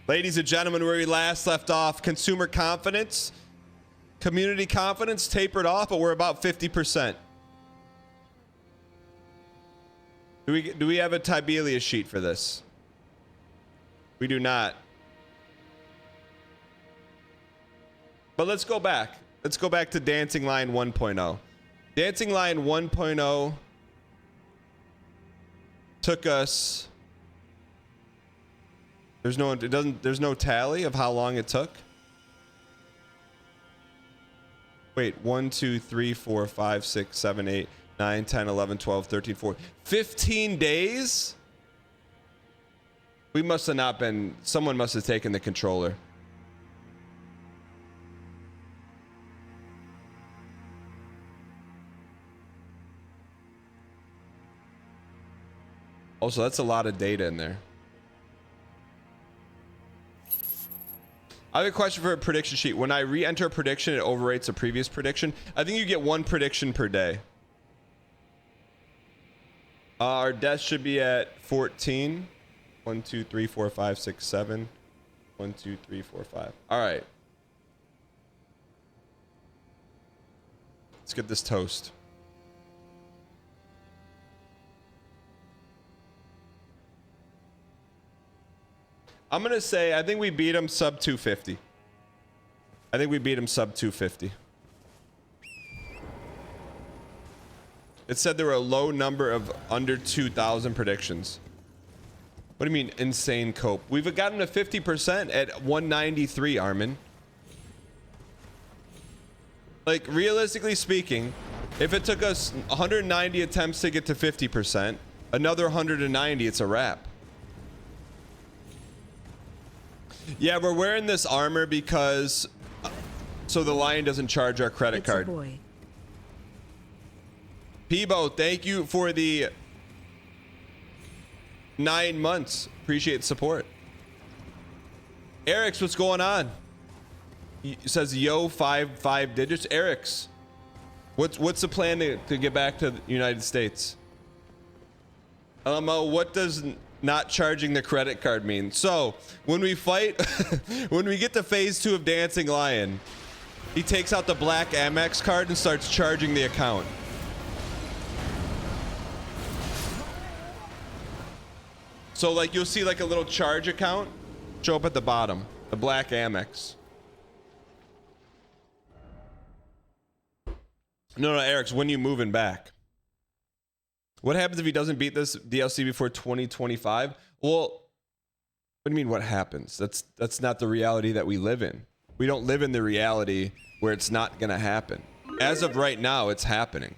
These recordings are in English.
Ladies and gentlemen, where we last left off, consumer confidence, community confidence tapered off, but we're about 50%. Do we have a Tibelius sheet for this? We do not. But let's go back. Let's go back to Dancing Line 1.0. Dancing Line 1.0 took us. There's no tally of how long it took. Wait, 1, 2, 3, 4, 5, 6, 7, 8, 9, 10, 11, 12, 13, 14, 15 days? We must have not been, someone must have taken the controller. Also, that's a lot of data in there. I have a question for a prediction sheet. When I re-enter a prediction, it overrates a previous prediction. I think you get one prediction per day. Our death should be at 14. 1, 2, 3, 4, 5, 6, 7. 1, 2, 3, 4, 5. All right. Let's get this toast. I'm going to say, I think we beat him sub 250. I think we beat him sub 250. It said there were a low number of under 2,000 predictions. What do you mean, insane cope? We've gotten to 50% at 193, Armin. Like, realistically speaking, if it took us 190 attempts to get to 50%, another 190, it's a wrap. Yeah, we're wearing this armor because so the lion doesn't charge our credit card. Boy. Peebo, thank you for the 9 months. Appreciate the support. Eric's, what's going on? He says yo, five digits. Eric's, what's the plan to get back to the United States? What does not charging the credit card mean? So when we fight, when we get to phase 2 of Dancing Lion, he takes out the black Amex card and starts charging the account. So like you'll see like a little charge account show up at the bottom, the black Amex. No, Eric's, when you moving back? What happens if he doesn't beat this DLC before 2025? Well, what do you mean what happens? That's not the reality that we live in. We don't live in the reality where it's not going to happen. As of right now, it's happening.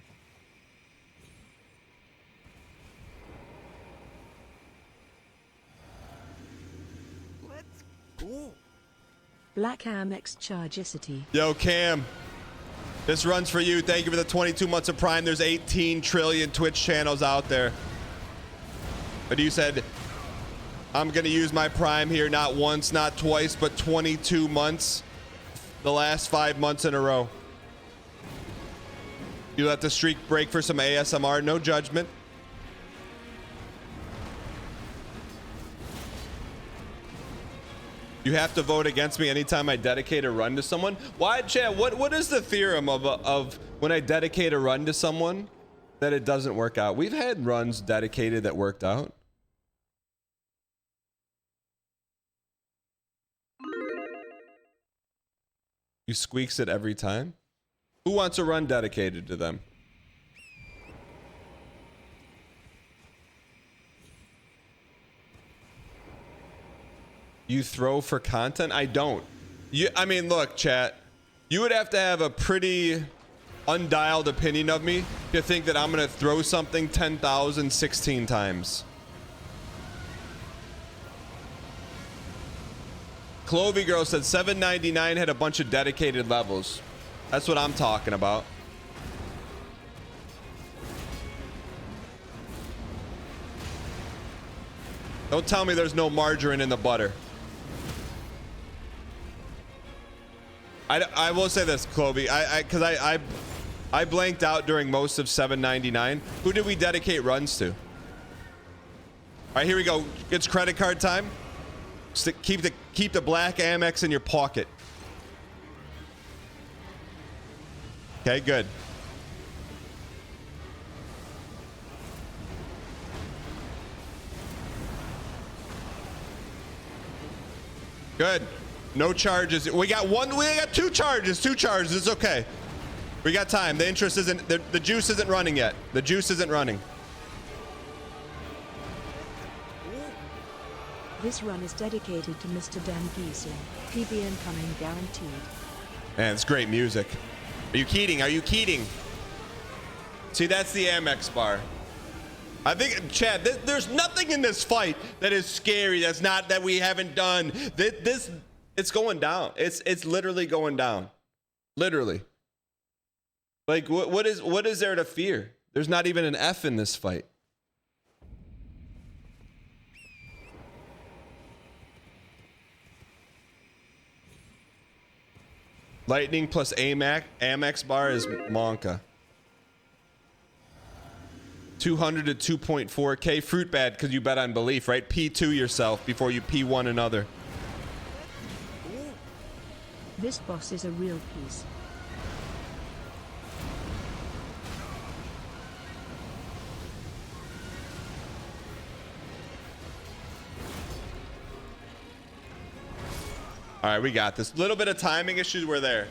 Let's go. Black Amex Chargicity. Yo, Cam. This runs for you. Thank you for the 22 months of Prime. There's 18 trillion Twitch channels out there. But you said, I'm going to use my Prime here not once, not twice, but 22 months. The last 5 months in a row. You let the streak break for some ASMR. No judgment. You have to vote against me anytime I dedicate a run to someone. Why, chat? What is the theorem of when I dedicate a run to someone that it doesn't work out? We've had runs dedicated that worked out. You squeaks it every time. Who wants a run dedicated to them? You throw for content? I don't. I mean, look, chat. You would have to have a pretty undialed opinion of me to think that I'm going to throw something 10,016 times. Clovey Girl said 799 had a bunch of dedicated levels. That's what I'm talking about. Don't tell me there's no margarine in the butter. I will say this, Clovey, because I blanked out during most of 799. Who did we dedicate runs to? All right, here we go. It's credit card time. Keep the black Amex in your pocket. Okay, good. Good. No charges. We got two charges. It's okay. We got time. The interest isn't, the juice isn't running yet. The juice isn't running. This run is dedicated to Mr. Dan Giesling. PB incoming guaranteed. Man, it's great music. Are you kidding? Are you kidding? See, that's the Amex bar. I think, Chad, there's nothing in this fight that is scary. That's not that we haven't done. It's going down. It's literally going down. Literally. Like, what is there to fear? There's not even an F in this fight. Lightning plus Amex bar is Monka. 200 to 2.4K. Fruit bad because you bet on belief, right? P2 yourself before you P1 another. This boss is a real piece. All right, we got this. Little bit of timing issues were there.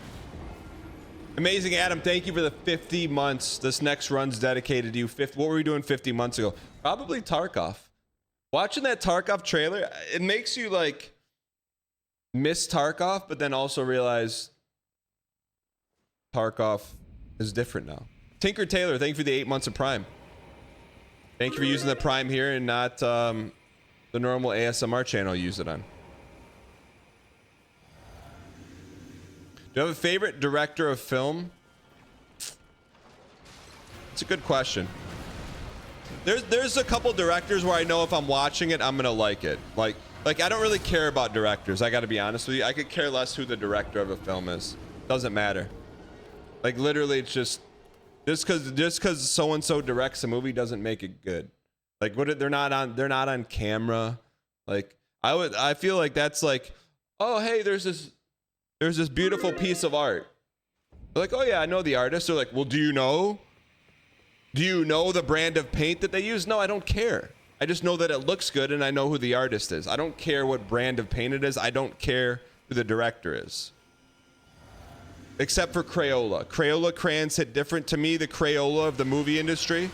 Amazing Adam, thank you for the 50 months. This next run's dedicated to you. What were we doing 50 months ago? Probably Tarkov. Watching that Tarkov trailer, it makes you like miss Tarkov, but then also realize Tarkov is different now. Tinker Taylor, thank you for the 8 months of Prime. Thank you for using the Prime here and not the normal ASMR channel you use it on. Do you have a favorite director of film? It's a good question. There's a couple directors where I know if I'm watching it, I'm gonna like it. Like I don't really care about directors. I gotta be honest with you. I could care less who the director of a film is. Doesn't matter. Like literally, it's just because so and so directs a movie doesn't make it good. Like they're not on camera. Like I feel like that's like, oh hey, there's this beautiful piece of art. They're like, oh yeah, I know the artist. They're like, well, do you know the brand of paint that they use? No, I don't care. I just know that it looks good and I know who the artist is. I don't care what brand of paint it is. I don't care who the director is. Except for Crayola. Crayola crayons hit different to me, the Crayola of the movie industry.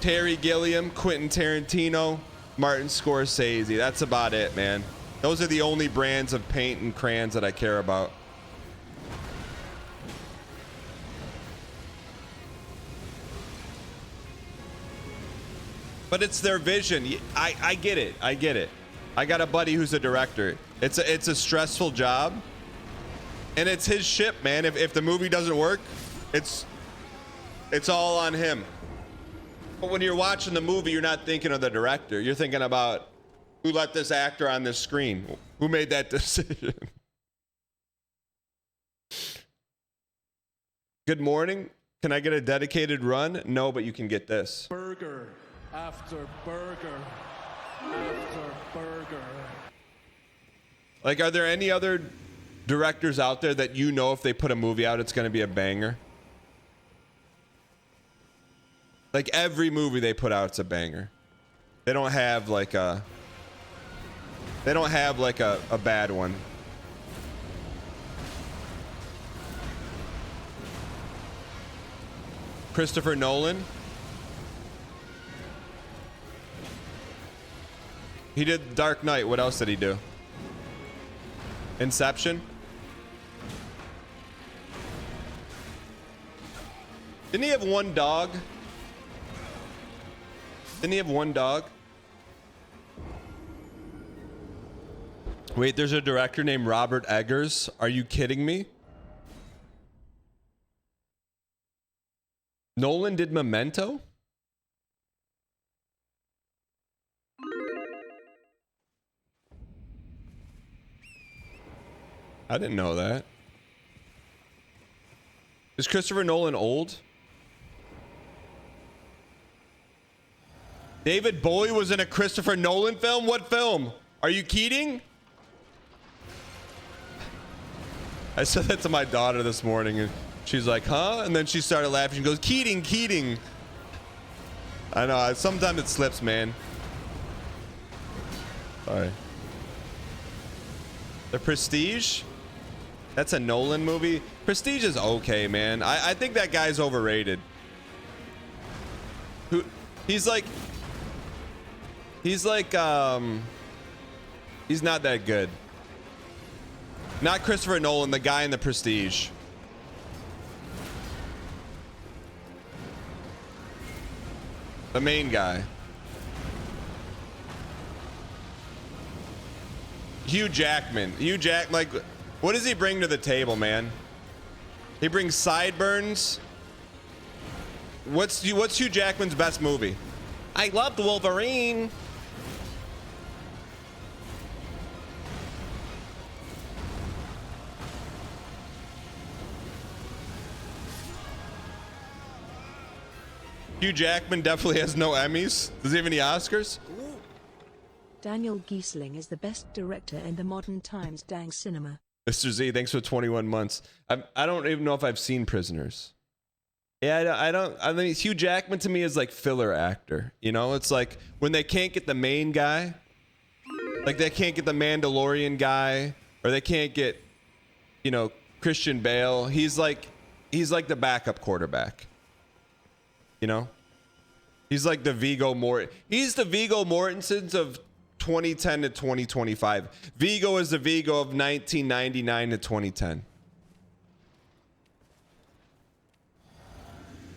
Terry Gilliam, Quentin Tarantino, Martin Scorsese. That's about it, man. Those are the only brands of paint and crayons that I care about. But it's their vision. I get it. I get it. I got a buddy who's a director. It's a stressful job. And it's his ship, man. If the movie doesn't work, it's all on him. But when you're watching the movie, you're not thinking of the director. You're thinking about who let this actor on this screen? Who made that decision? Good morning. Can I get a dedicated run? No, but you can get this. Burger after burger after burger. Like, are there any other directors out there that you know if they put a movie out, it's going to be a banger? Like, every movie they put out, it's a banger. They don't have like a bad one. Christopher Nolan. He did Dark Knight. What else did he do? Inception. Didn't he have one dog? Didn't he have one dog? Wait, there's a director named Robert Eggers. Are you kidding me? Nolan did Memento? I didn't know that. Is Christopher Nolan old? David Bowie was in a Christopher Nolan film? What film? Are you Keating? I said that to my daughter this morning, and she's like, huh? And then she started laughing. She goes, Keating, Keating. I know. Sometimes it slips, man. Sorry. The Prestige? That's a Nolan movie. Prestige is okay, man. I think that guy's overrated. He's not that good. Not Christopher Nolan, the guy in the Prestige. The main guy. Hugh Jackman. Like, what does he bring to the table, man? He brings sideburns. What's Hugh Jackman's best movie? I loved Wolverine. Hugh Jackman definitely has no Emmys. Does he have any Oscars? Daniel Giesling is the best director in the modern times dang cinema. Mr. Z, thanks for 21 months. I don't even know if I've seen Prisoners. Yeah, I mean, Hugh Jackman to me is like filler actor. You know, it's like when they can't get the main guy, like they can't get the Mandalorian guy, or they can't get, you know, Christian Bale. He's like the backup quarterback. You know, he's like the Viggo Mortensen. He's the Viggo Mortensen of 2010 to 2025. Viggo is the Viggo of 1999 to 2010.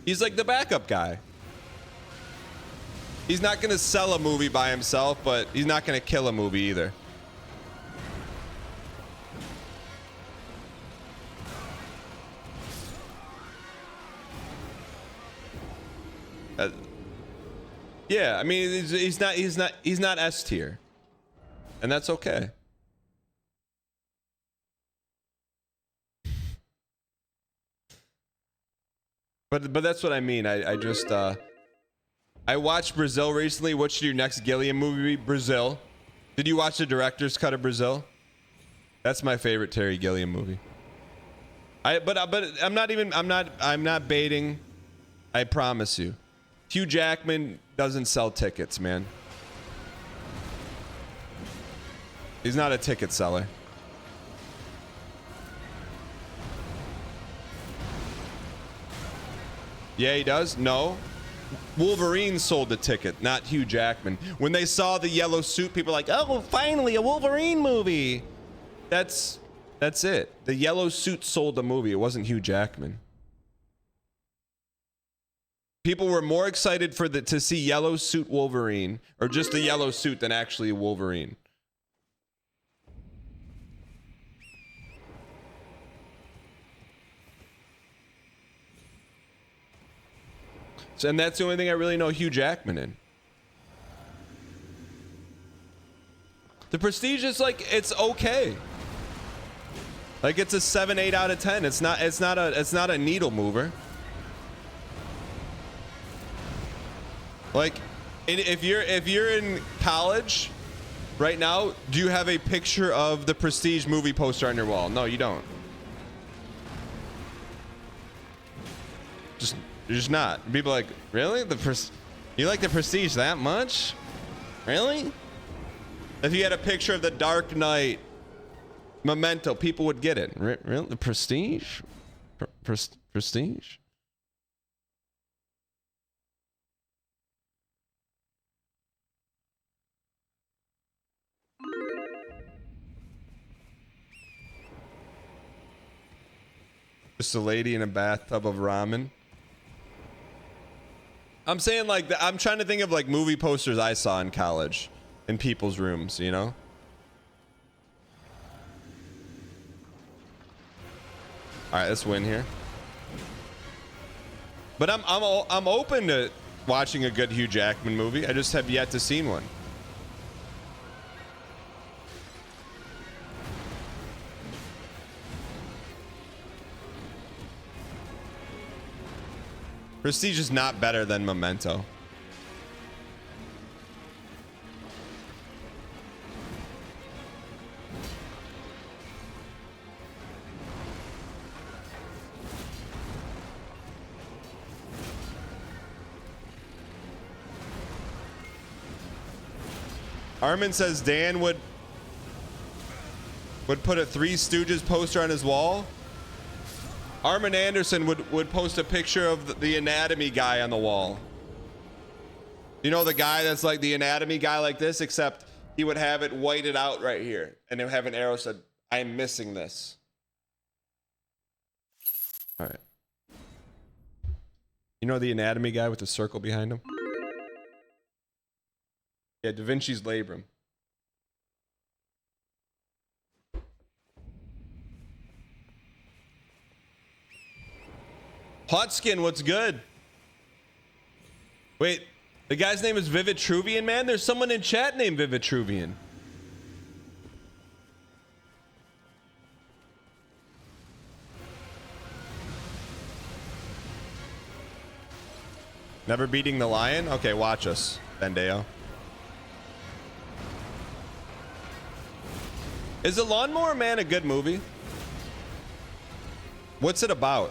He's like the backup guy. He's not going to sell a movie by himself, but he's not going to kill a movie either. Yeah, I mean, he's not S tier, and that's okay. But that's what I mean. I just I watched Brazil recently. What should your next Gilliam movie be? Brazil. Did you watch the director's cut of Brazil? That's my favorite Terry Gilliam movie. But I'm not baiting. I promise you. Hugh Jackman doesn't sell tickets, man. He's not a ticket seller. Yeah, he does. No. Wolverine sold the ticket, not Hugh Jackman. When they saw the yellow suit, people were like, oh, finally a Wolverine movie. That's it. The yellow suit sold the movie. It wasn't Hugh Jackman. People were more excited to see yellow suit Wolverine, or just a yellow suit, than actually Wolverine. So, and that's the only thing I really know Hugh Jackman in. The Prestige is like, it's okay. Like, it's a 7, 8 out of 10. It's not a needle mover. Like, if you're in college right now, do you have a picture of the Prestige movie poster on your wall? No, you don't. You're just not. People are like, really? You like the Prestige that much? Really? If you had a picture of the Dark Knight, Memento, people would get it. Really? The Prestige? Prestige? Just a lady in a bathtub of ramen. I'm saying, like, I'm trying to think of like movie posters I saw in college in people's rooms, you know? All right, let's win here. But I'm open to watching a good Hugh Jackman movie. I just have yet to see one. Prestige is not better than Memento. Armin says Dan would put a Three Stooges poster on his wall. Armin Anderson would post a picture of the anatomy guy on the wall. You know, the guy that's like the anatomy guy like this, except he would have it whited out right here. And it would have an arrow said, I'm missing this. All right. You know the anatomy guy with the circle behind him? Yeah, Da Vinci's labrum. Hot Skin, what's good? Wait, the guy's name is Vivid Truvian, man? There's someone in chat named Vivid Truvian. Never beating the lion? Okay, watch us, Bendeo. Is The Lawnmower Man a good movie? What's it about?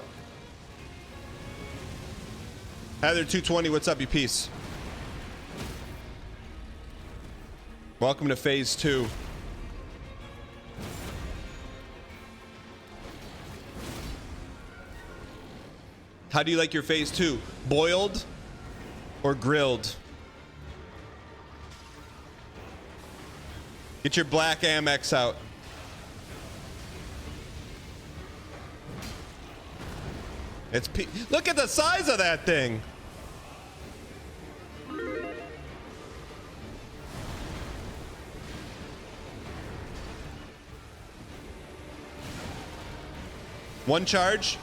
Heather 220, what's up, you piece? Welcome to phase 2. How do you like your phase 2? Boiled or grilled? Get your black Amex out. Look at the size of that thing. One charge.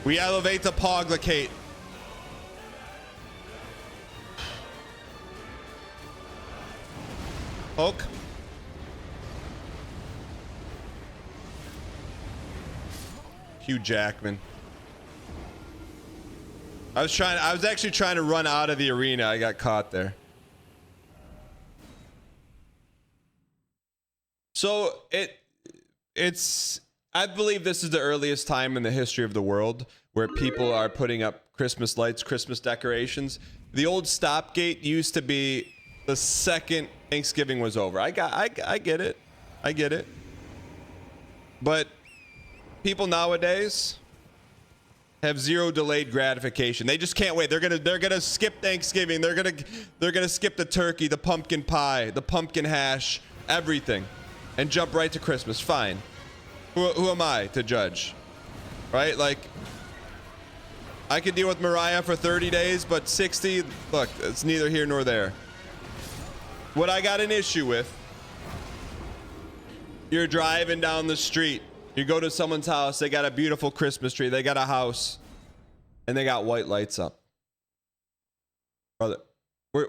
We elevate the Poglocate. Poke. Hugh Jackman. I was actually trying to run out of the arena. I got caught there. So it's I believe this is the earliest time in the history of the world where people are putting up Christmas lights, Christmas decorations. The old stopgate used to be the second Thanksgiving was over. I get it. I get it. But people nowadays have zero delayed gratification. They just can't wait. They're gonna skip Thanksgiving. They're gonna skip the turkey, the pumpkin pie, the pumpkin hash, everything, and jump right to Christmas. Fine. Who am I to judge? Right? Like, I could deal with Mariah for 30 days, but 60, look, it's neither here nor there. What I got an issue with, you're driving down the street. You go to someone's house, they got a beautiful Christmas tree, they got a house, and they got white lights up. Brother,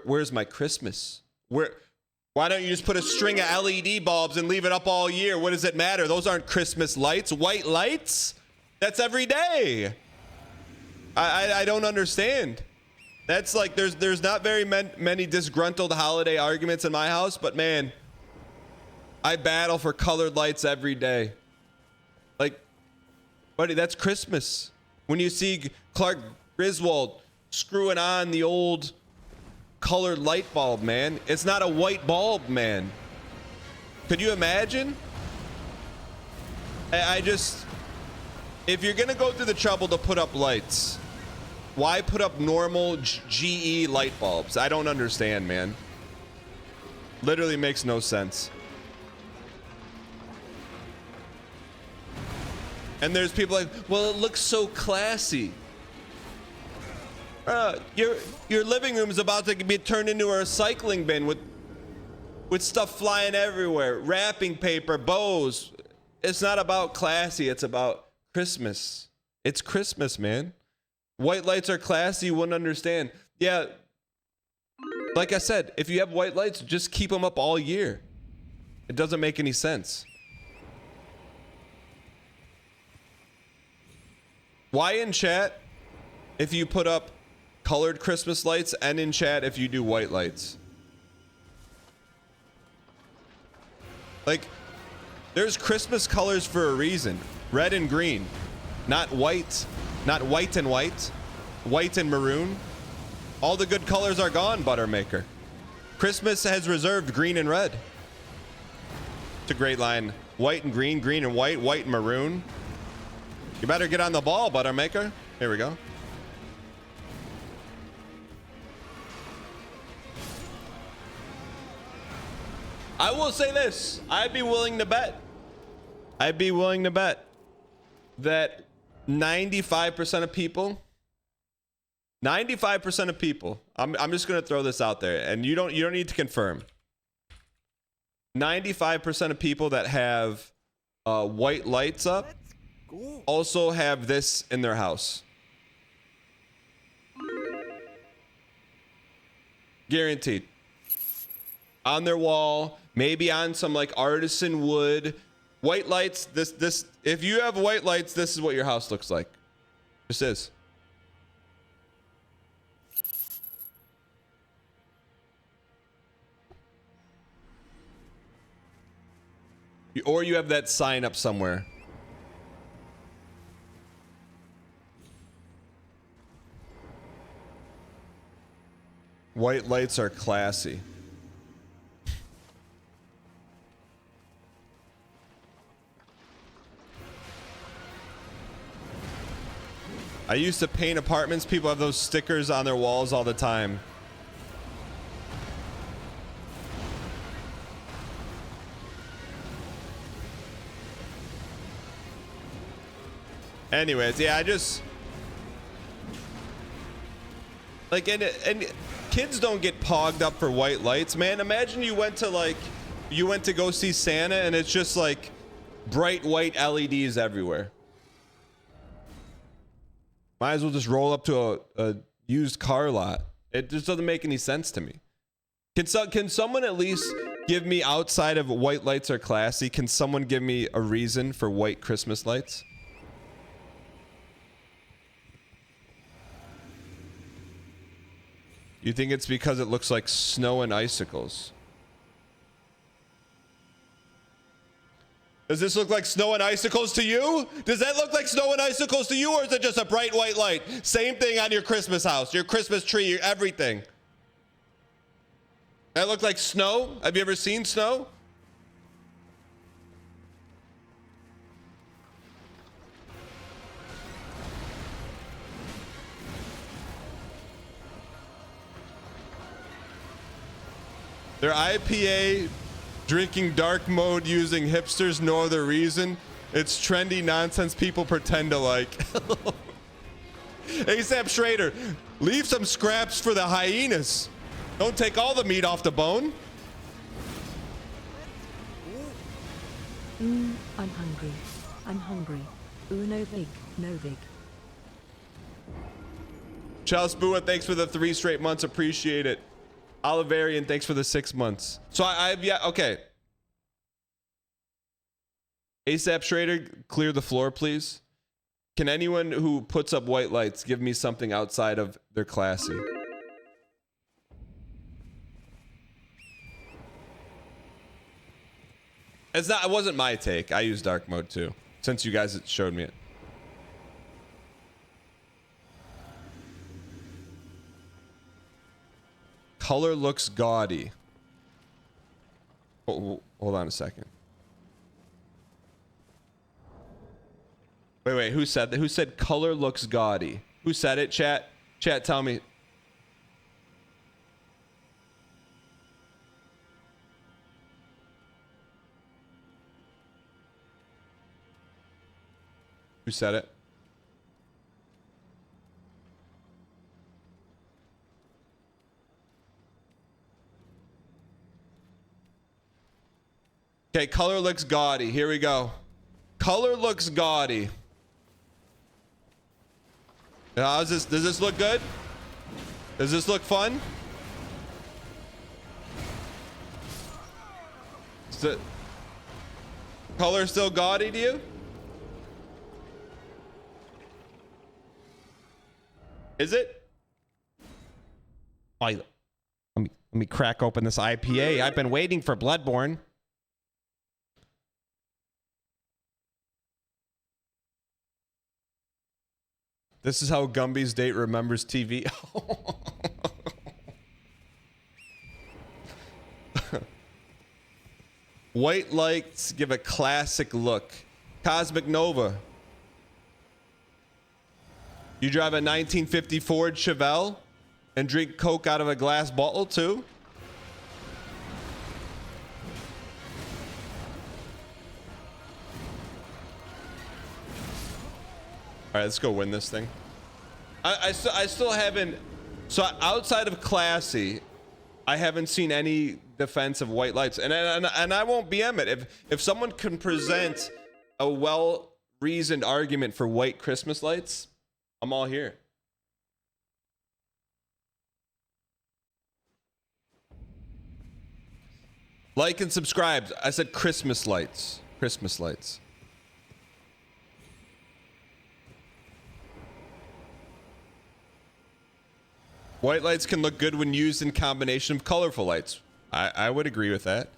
where's my Christmas? Why don't you just put a string of LED bulbs and leave it up all year? What does it matter? Those aren't Christmas lights. White lights? That's every day. I don't understand. That's like, there's not very many disgruntled holiday arguments in my house, but man, I battle for colored lights every day. Like, buddy, that's Christmas. When you see Clark Griswold screwing on the old colored light bulb, man. It's not a white bulb, man. Could you imagine? I just, if you're gonna go through the trouble to put up lights, why put up normal GE light bulbs? I don't understand, man. Literally makes no sense. And there's people like, well, it looks so classy. Your living room is about to be turned into a recycling bin with stuff flying everywhere. Wrapping paper, bows. It's not about classy. It's about Christmas. It's Christmas, man. White lights are classy. You wouldn't understand. Yeah. Like I said, if you have white lights, just keep them up all year. It doesn't make any sense. Why in chat if you put up colored Christmas lights, and in chat if you do white lights? Like, There's Christmas colors for a reason. Red and green. Not white. Not white and white. White and maroon. All the good colors are gone, Buttermaker. Christmas has reserved green and red. It's a great line. White and green, green and white, white and maroon. You better get on the ball, Buttermaker. Here we go. I will say this. I'd be willing to bet that 95% of people, I'm just going to throw this out there, and you don't need to confirm. 95% of people that have white lights up also have this in their house. Guaranteed. On their wall, maybe on some like artisan wood. White lights, this if you have white lights, this is what your house looks like. This is. Or you have that sign up somewhere. White lights are classy. I used to paint apartments. People have those stickers on their walls all the time. Anyways, yeah, I just like and kids don't get pogged up for white lights, man. Imagine you went to go see Santa and it's just like bright white LEDs everywhere. Might as well just roll up to a used car lot. It just doesn't make any sense to me. Can someone at least give me, outside of white lights are classy, can someone give me a reason for white Christmas lights? You think it's because it looks like snow and icicles? Does this look like snow and icicles to you? Does that look like snow and icicles to you, or is it just a bright white light? Same thing on your Christmas house, your Christmas tree, your everything. That look like snow? Have you ever seen snow? Their IPA drinking dark mode using hipsters, no other reason. It's trendy nonsense people pretend to like. ASAP Schrader, leave some scraps for the hyenas. Don't take all the meat off the bone. I'm hungry. I'm hungry. Ooh, no vig, no vig. Charles Bua, thanks for the 3 straight months. Appreciate it. Oliverian, thanks for the 6 months. So I've yeah, okay. ASAP Schrader, clear the floor, please. Can anyone who puts up white lights give me something outside of their classy? It wasn't my take. I use dark mode too, since you guys showed me it. Color looks gaudy. Oh, hold on a second. Wait, who said that? Who said color looks gaudy? Who said it, chat? Chat, tell me. Who said it? Okay, color looks gaudy. Here we go. Color looks gaudy. How's this? Does this look good? Does this look fun? Is the color still gaudy to you? Is it? Oh, let me crack open this IPA. I've been waiting for Bloodborne. This is how Gumby's date remembers TV. White lights give a classic look. Cosmic Nova. You drive a 1950 Ford Chevelle and drink Coke out of a glass bottle too? All right, let's go win this thing. I still haven't. So outside of classy, I haven't seen any defense of white lights, and I won't BM it. If someone can present a well-reasoned argument for white Christmas lights, I'm all here. Like and subscribe. I said Christmas lights. Christmas lights. White lights can look good when used in combination of colorful lights. I would agree with that.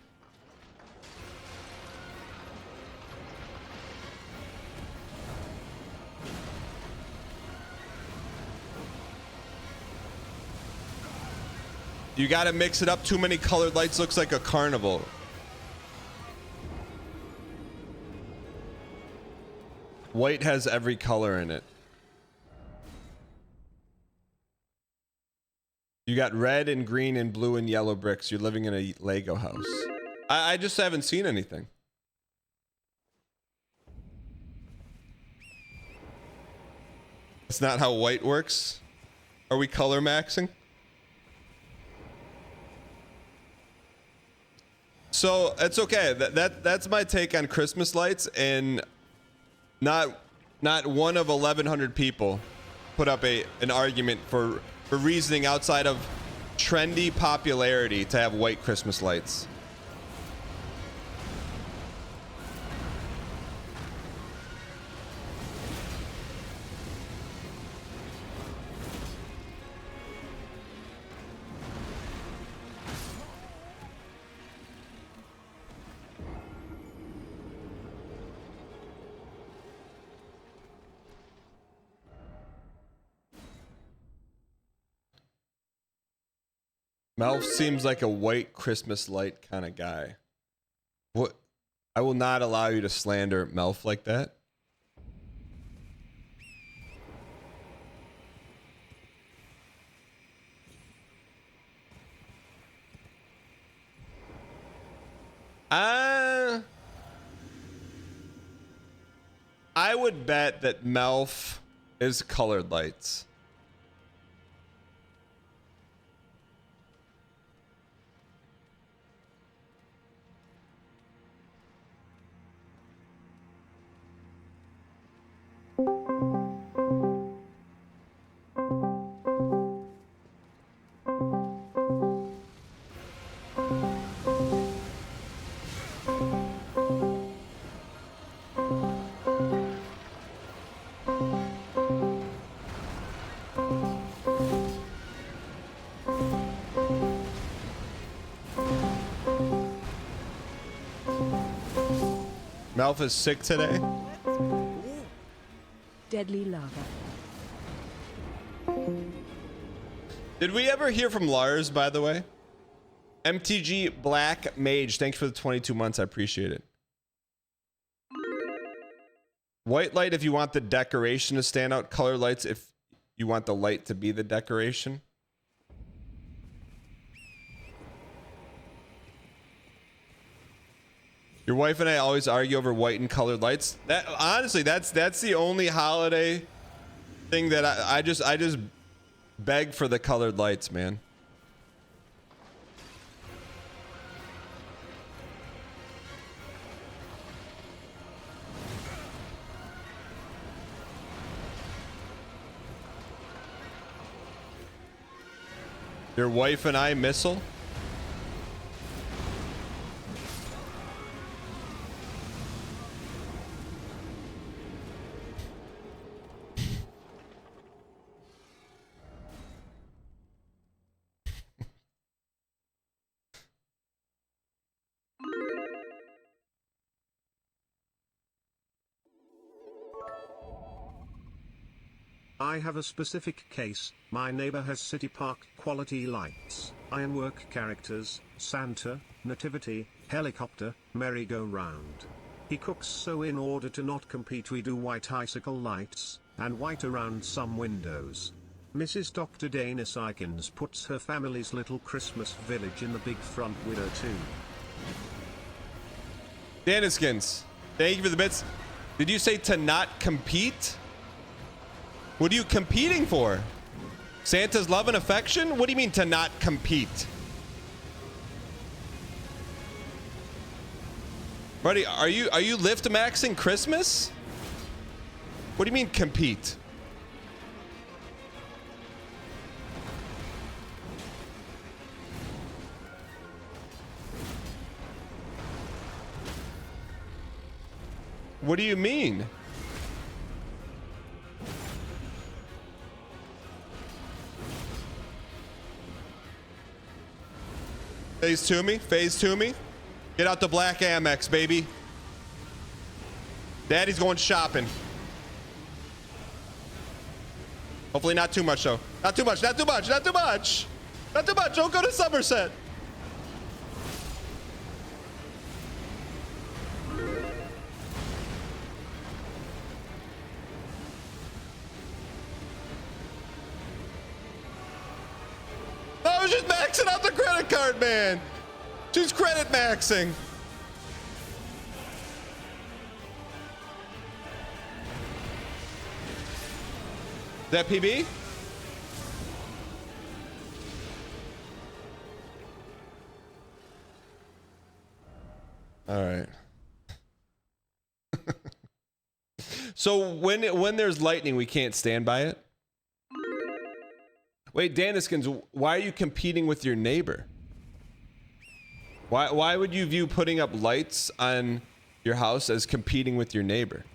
You gotta mix it up. Too many colored lights looks like a carnival. White has every color in it. You got red and green and blue and yellow bricks. You're living in a Lego house. I just haven't seen anything. It's not how white works. Are we color maxing? So it's okay. That's my take on Christmas lights, and not one of 1,100 people put up an argument for reasoning outside of trendy popularity to have white Christmas lights. Melf seems like a white Christmas light kind of guy. What? I will not allow you to slander Melf like that. I would bet that Melf is colored lights. Melf is sick today. Deadly lava. Did we ever hear from Lars, by the way? MTG Black Mage, thanks for the 22 months. I appreciate it. White light if you want the decoration to stand out. Color lights if you want the light to be the decoration. Your wife and I always argue over white and colored lights. That honestly, that's the only holiday thing that I just beg for the colored lights, man. Your wife and I missile. I have a specific case. My neighbor has city park quality lights, ironwork characters, Santa, nativity, helicopter, merry-go-round. He cooks, so in order to not compete we do white icicle lights, and white around some windows. Mrs. Dr. Dana Sykins puts her family's little Christmas village in the big front window too. Daniskins, thank you for the bits. Did you say to not compete? What are you competing for? Santa's love and affection? What do you mean to not compete? Buddy, are you lift maxing Christmas? What do you mean compete? What do you mean? Phase to me, phase to me. Get out the black Amex, baby. Daddy's going shopping. Hopefully not too much though. Not too much, not too much, not too much. Not too much, don't go to Somerset. I was just maxing out the credit card, man. She's credit maxing. Is that PB? All right. So when there's lightning, we can't stand by it? Wait, Daniskins, why are you competing with your neighbor? Why would you view putting up lights on your house as competing with your neighbor?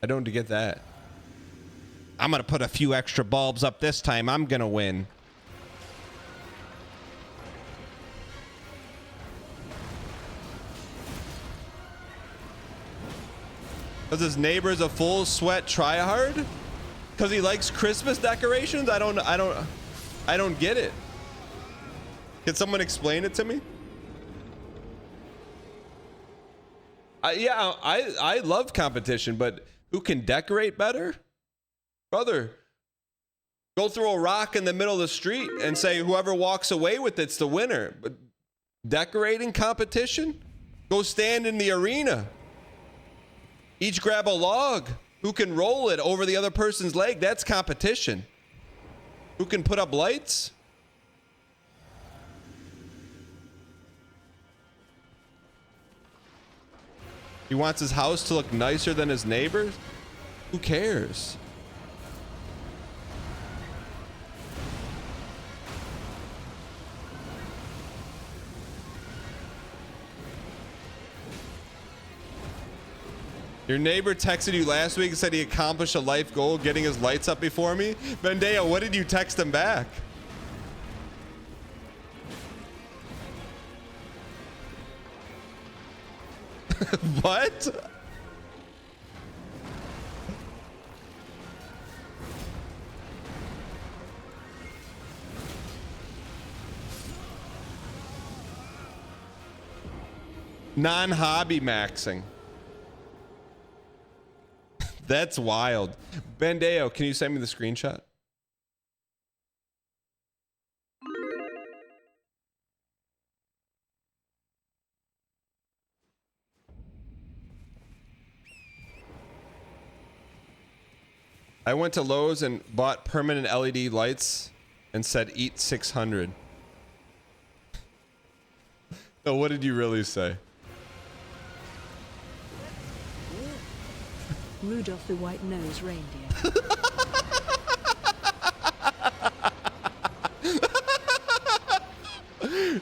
I don't get that. I'm gonna put a few extra bulbs up this time. I'm gonna win. Because his neighbor's a full sweat tryhard? Because he likes Christmas decorations? I don't get it. Can someone explain it to me? I love competition, but who can decorate better? Brother, go throw a rock in the middle of the street and say whoever walks away with it's the winner. But decorating competition? Go stand in the arena. Each grab a log. Who can roll it over the other person's leg? That's competition. Who can put up lights? He wants his house to look nicer than his neighbor's? Who cares? Your neighbor texted you last week and said he accomplished a life goal getting his lights up before me. Vendaya, what did you text him back? What? Non-hobby maxing. That's wild. Bandeo, can you send me the screenshot? I went to Lowe's and bought permanent LED lights and said eat 600. So what did you really say? Rudolph the White-Nosed Reindeer.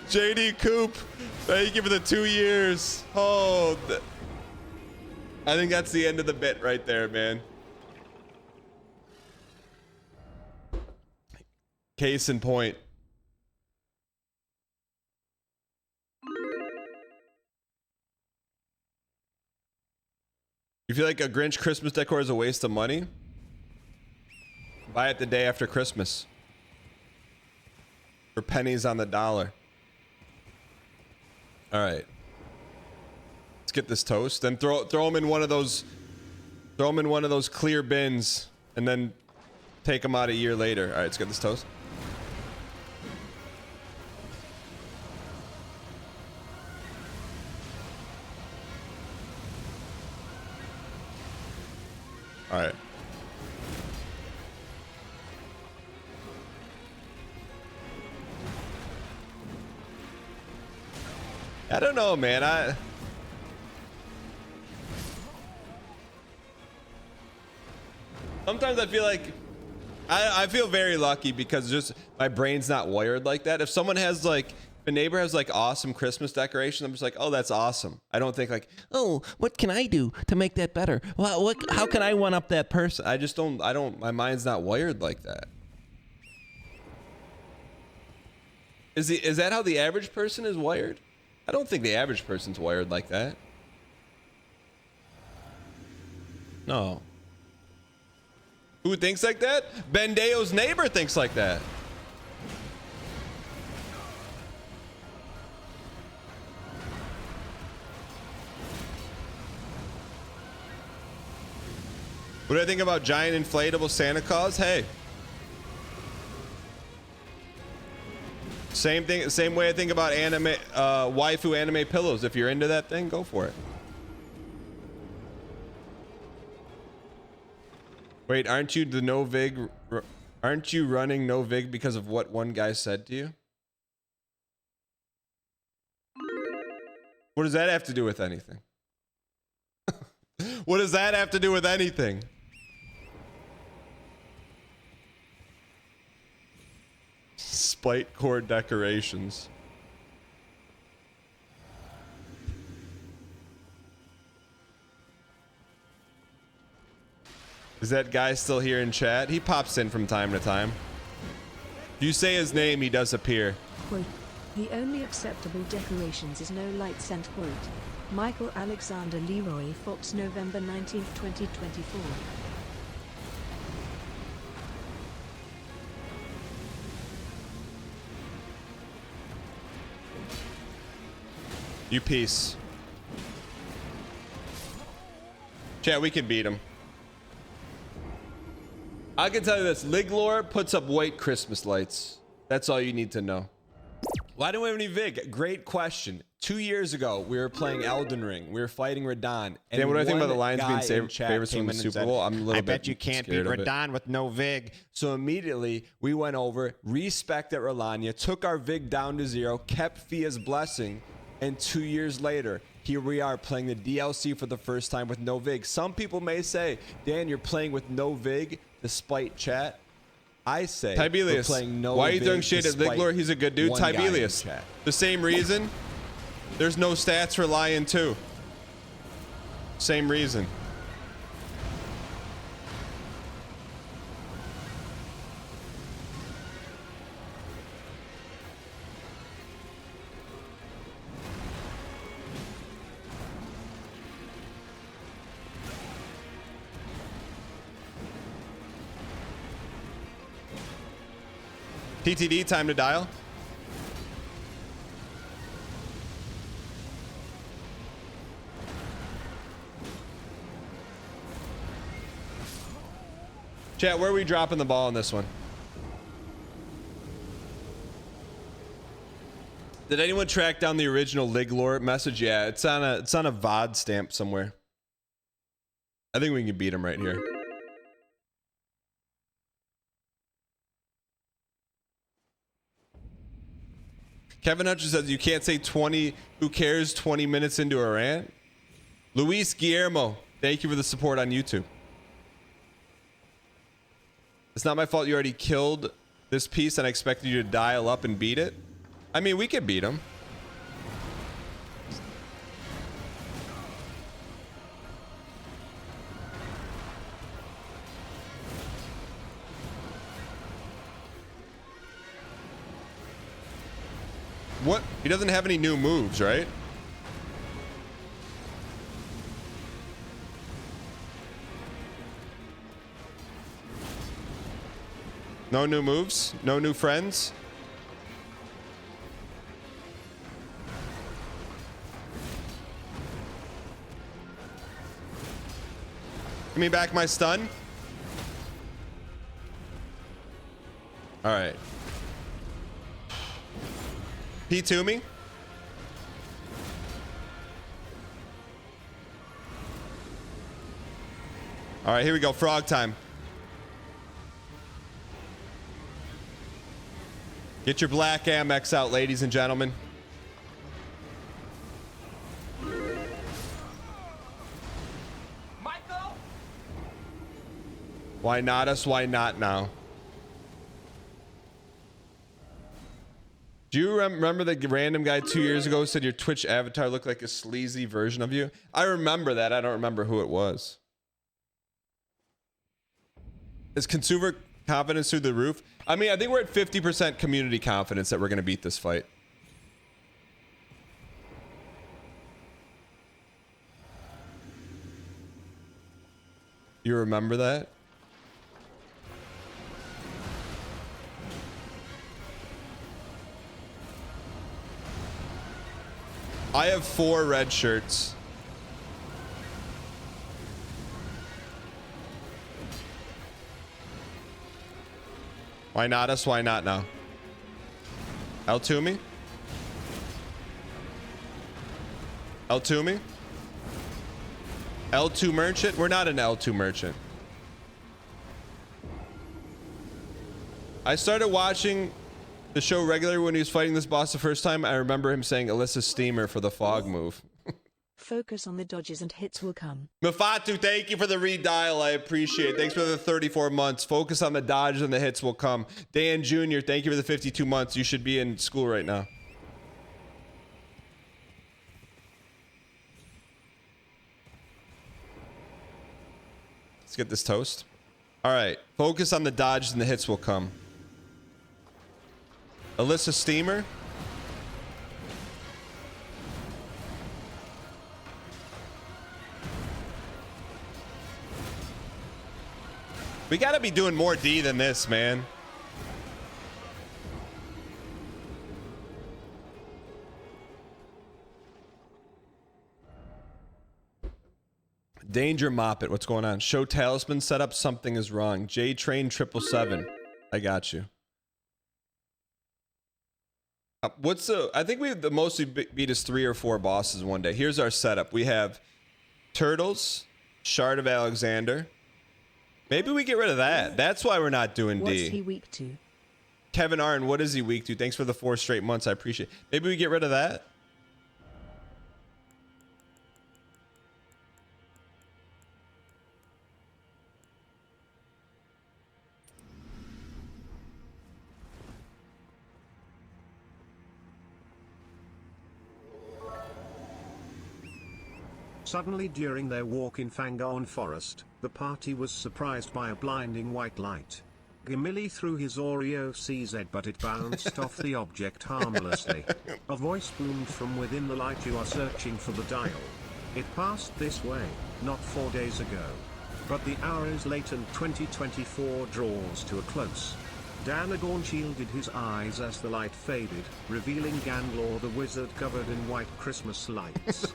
JD Coop, thank you for the 2 years. Oh, I think that's the end of the bit right there, man. Case in point. You feel like a Grinch Christmas decor is a waste of money? Buy it the day after Christmas. For pennies on the dollar. All right. Let's get this toast. Then throw them in one of those. Throw them in one of those clear bins, and then take them out a year later. All right, let's get this toast. All right. I don't know, man. Sometimes I feel like I feel very lucky because just my brain's not wired like that. If someone has like, if a neighbor has like awesome Christmas decorations, I'm just like, oh, that's awesome. I don't think like, oh, what can I do to make that better? Well, how can I one up that person? I just don't. My mind's not wired like that. Is that how the average person is wired? I don't think the average person's wired like that. No. Who thinks like that? Bendeo's neighbor thinks like that. What do I think about giant inflatable Santa Claus? Hey. Same thing, same way I think about anime, waifu anime pillows. If you're into that thing, go for it. Wait, aren't you the no vig? Aren't you running no vig because of what one guy said to you? What does that have to do with anything? What does that have to do with anything? Spite core decorations. Is that guy still here in chat? He pops in from time to time. If you say his name, he does appear. Quote, the only acceptable decorations is no lights and quote, Michael Alexander Leroy Fox, November 19, 2024. You piece. Chat, we can beat him. I can tell you this, Liglor puts up white Christmas lights. That's all you need to know. Why don't we have any VIG? Great question. 2 years ago, we were playing Elden Ring. We were fighting Radon. And what do I think about the Lions being favorites from the Super Bowl? I'm a little bit I bet you can't beat Radon with no VIG. So immediately, we went over, respect at Rolania, took our VIG down to 0, kept Fia's blessing, and 2 years later, here we are playing the DLC for the first time with no VIG. Some people may say, Dan, you're playing with no VIG despite chat. I say, Tibelius, we're playing no why are you VIG throwing shade at despite Liglor? He's a good dude. one guy in Tibelius, chat. the same reason. There's no stats for Lion 2. Same reason. TTD, time to dial. Chat, where are we dropping the ball on this one? Did anyone track down the original Liglor message? Yeah, it's on a VOD stamp somewhere. I think we can beat him right here. Kevin Hutchins says you can't say 20, who cares, 20 minutes into a rant. Luis Guillermo, thank you for the support on YouTube. It's not my fault you already killed this piece and I expected you to dial up and beat it. I mean, we could beat him. What? He doesn't have any new moves, right? No new moves? No new friends? Give me back my stun. All right. P2 me. All right, here we go. Frog time. Get your black Amex out, ladies and gentlemen. Michael? Why not us? Why not now? Do you remember the random guy 2 years ago who said your Twitch avatar looked like a sleazy version of you? I remember that. I don't remember who it was. Is consumer confidence through the roof? I mean, I think we're at 50% community confidence that we're going to beat this fight. You remember that? I have 4 red shirts. Why not us? Why not now? L2 me? L2 me? L2 merchant? We're not an L2 merchant. I started watching the show regularly when he was fighting this boss the first time. I remember him saying Alyssa Steamer for the fog move. Focus on the dodges and hits will come. Mafatu, thank you for the redial. I appreciate it. Thanks for the 34 months. Focus on the dodges and the hits will come. Dan Jr., thank you for the 52 months. You should be in school right now. Let's get this toast. All right. Focus on the dodges and the hits will come. Alyssa Steamer. We gotta be doing more D than this, man. Danger Moppet, what's going on? Show Talisman setup, something is wrong. J Train 777. I got you. What's the? I think we have the mostly beat us 3 or 4 bosses one day. Here's our setup. We have Turtles, Shard of Alexander. Maybe we get rid of that. That's why we're not doing D. What's he weak to? Kevin Arn, what is he weak to? Thanks for the 4 straight months. I appreciate it. Maybe we get rid of that. Suddenly during their walk in Fangorn Forest, the party was surprised by a blinding white light. Gimli threw his Oreo CZ but it bounced off the object harmlessly. A voice boomed from within the light, you are searching for the dial. It passed this way, not 4 days ago. But the hour is late and 2024 draws to a close. Danagorn shielded his eyes as the light faded, revealing Ganlor the wizard covered in white Christmas lights.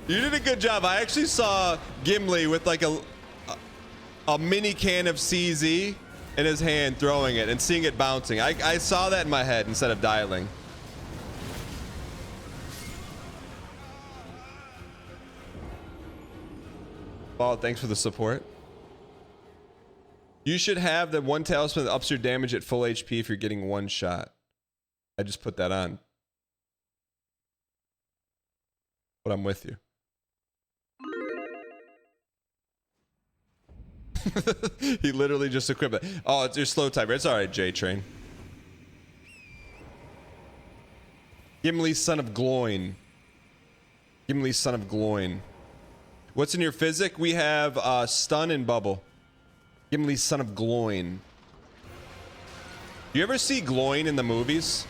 You did a good job. I actually saw Gimli with like a mini can of CZ in his hand throwing it and seeing it bouncing. I saw that in my head instead of dialing. Oh, thanks for the support. You should have the one talisman that ups your damage at full HP if you're getting 1 shot. I just put that on. But I'm with you. He literally just equipped it. Oh, it's your slow timer. It's all right, J-Train. Gimli, son of Gloin. Gimli, son of Gloin. What's in your physic? We have stun and bubble. Gimli, son of Gloin. You ever see Gloin in the movies?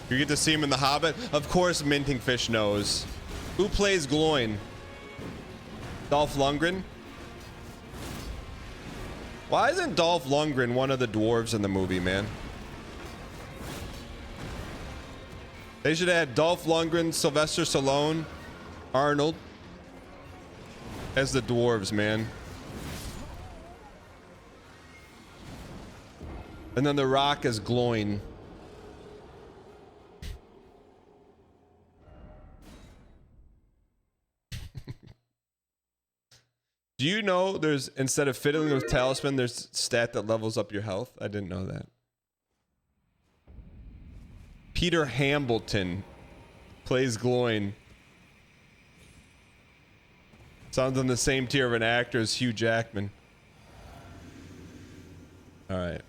You get to see him in The Hobbit. Of course, Minting Fish knows. Who plays Gloin? Dolph Lundgren? Why isn't Dolph Lundgren one of the dwarves in the movie, man? They should add Dolph Lundgren, Sylvester Stallone, Arnold as the dwarves, man. And then The Rock as Gloin. Do you know there's, instead of fiddling with talisman, there's stat that levels up your health? I didn't know that. Peter Hambleton plays Gloin. Sounds on the same tier of an actor as Hugh Jackman. All right.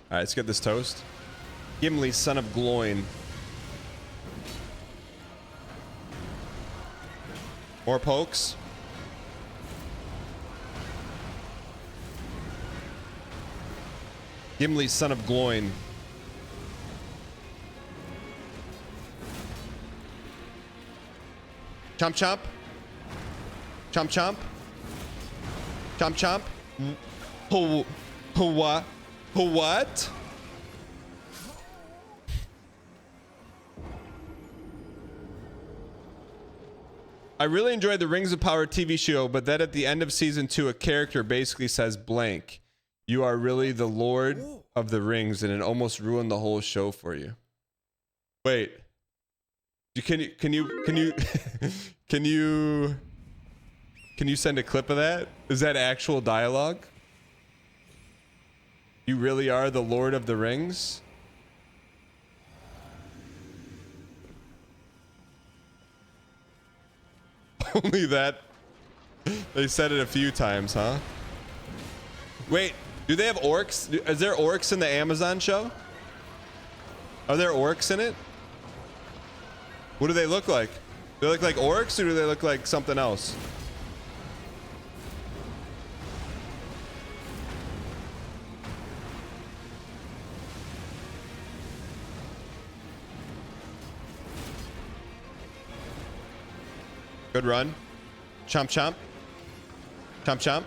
All right, let's get this toast. Gimli, son of Gloin. More pokes. Gimli, son of Gloin. Chomp chomp. Chomp chomp. Chomp chomp. What? What? I really enjoyed the Rings of Power TV show, but then at the end of season 2, a character basically says blank. You are really the Lord of the Rings, and it almost ruined the whole show for you. Wait. Can you send a clip of that? Is that actual dialogue? You really are the Lord of the Rings? Only that. They said it a few times, huh? Wait, do they have orcs? Is there orcs in the Amazon show? Are there orcs in it? What do they look like? Do they look like orcs, or do they look like something else? Good run. Chomp chomp. Chomp chomp.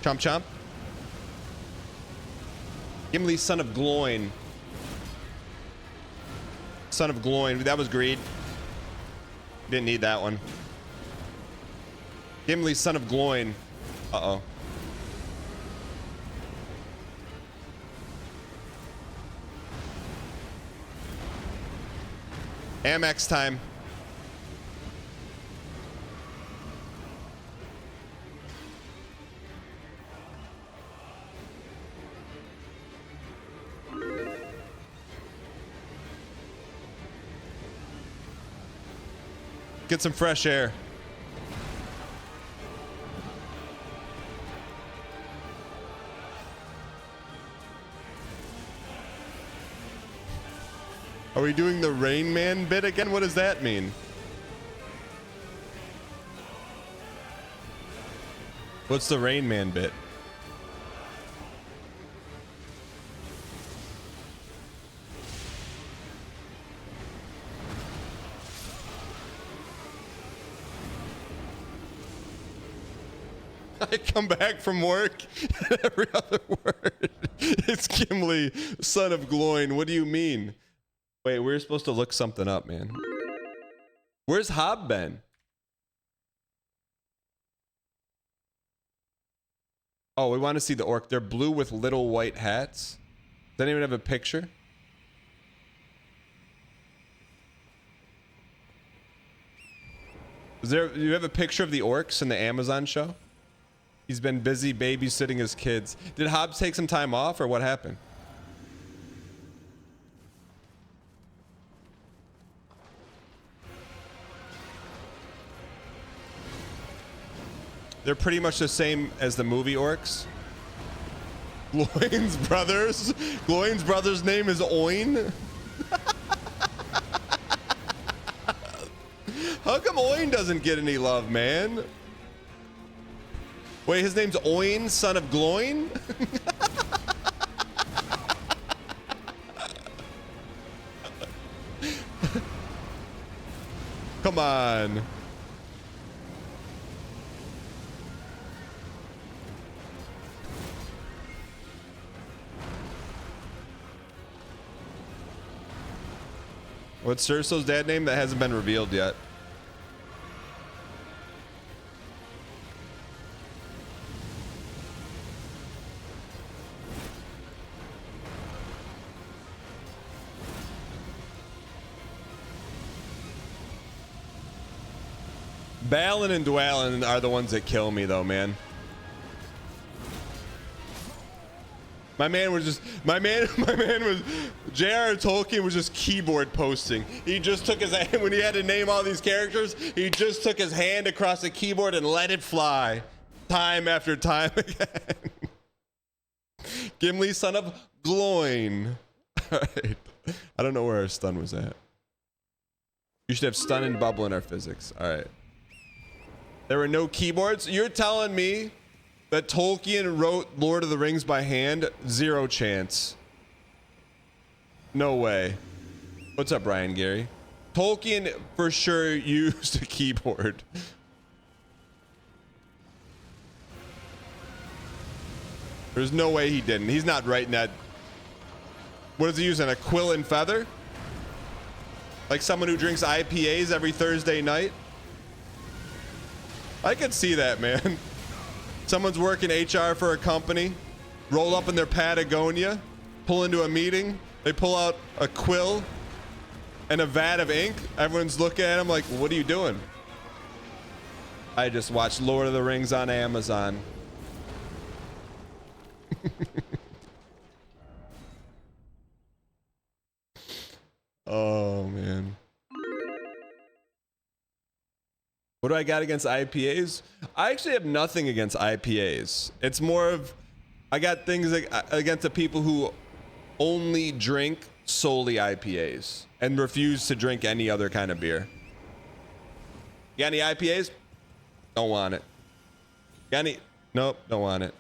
Chomp chomp. Gimli, son of Gloin. Son of Gloin. That was greed. Didn't need that one. Gimli, son of Gloin. Uh-oh. Amex time. Get some fresh air. Are we doing the Rain Man bit again? What does that mean? What's the Rain Man bit? I come back from work and every other word it's Gimli, son of Gloin. What do you mean? Wait, we're supposed to look something up, man. Where's Hob been? Oh, we want to see the orc. They're blue with little white hats. Does anyone have a picture? Do you have a picture of the orcs in the Amazon show? He's been busy babysitting his kids. Did Hobbs take some time off, or what happened? They're pretty much the same as the movie orcs. Gloin's brothers. Gloin's brother's name is Oin. How come Oin doesn't get any love, man? Wait, his name's Oin, son of Gloin? Come on. What's Cerso's dad name? That hasn't been revealed yet. Balin and Dwalin are the ones that kill me though, man. My man was J.R.R. Tolkien was just keyboard posting. He just took his hand, when he had to name all these characters, he just took his hand across the keyboard and let it fly. Time after time again. Gimli, son of Gloin. Alright. I don't know where our stun was at. You should have stun and bubble in our physics. Alright. There were no keyboards? You're telling me that Tolkien wrote Lord of the Rings by hand? Zero chance. No way. What's up, Brian Gary? Tolkien for sure used a keyboard. There's no way he didn't. He's not writing that. What is he using? A quill and feather? Like someone who drinks IPAs every Thursday night? I could see that, man. Someone's working HR for a company, roll up in their Patagonia, pull into a meeting, they pull out a quill and a vat of ink. Everyone's looking at him like, what are you doing? I just watched Lord of the Rings on Amazon. Oh, man. What do I got against IPAs? I actually have nothing against IPAs. It's more of, I got things against the people who only drink solely IPAs and refuse to drink any other kind of beer. You got any IPAs? Don't want it. Got any? Nope, don't want it.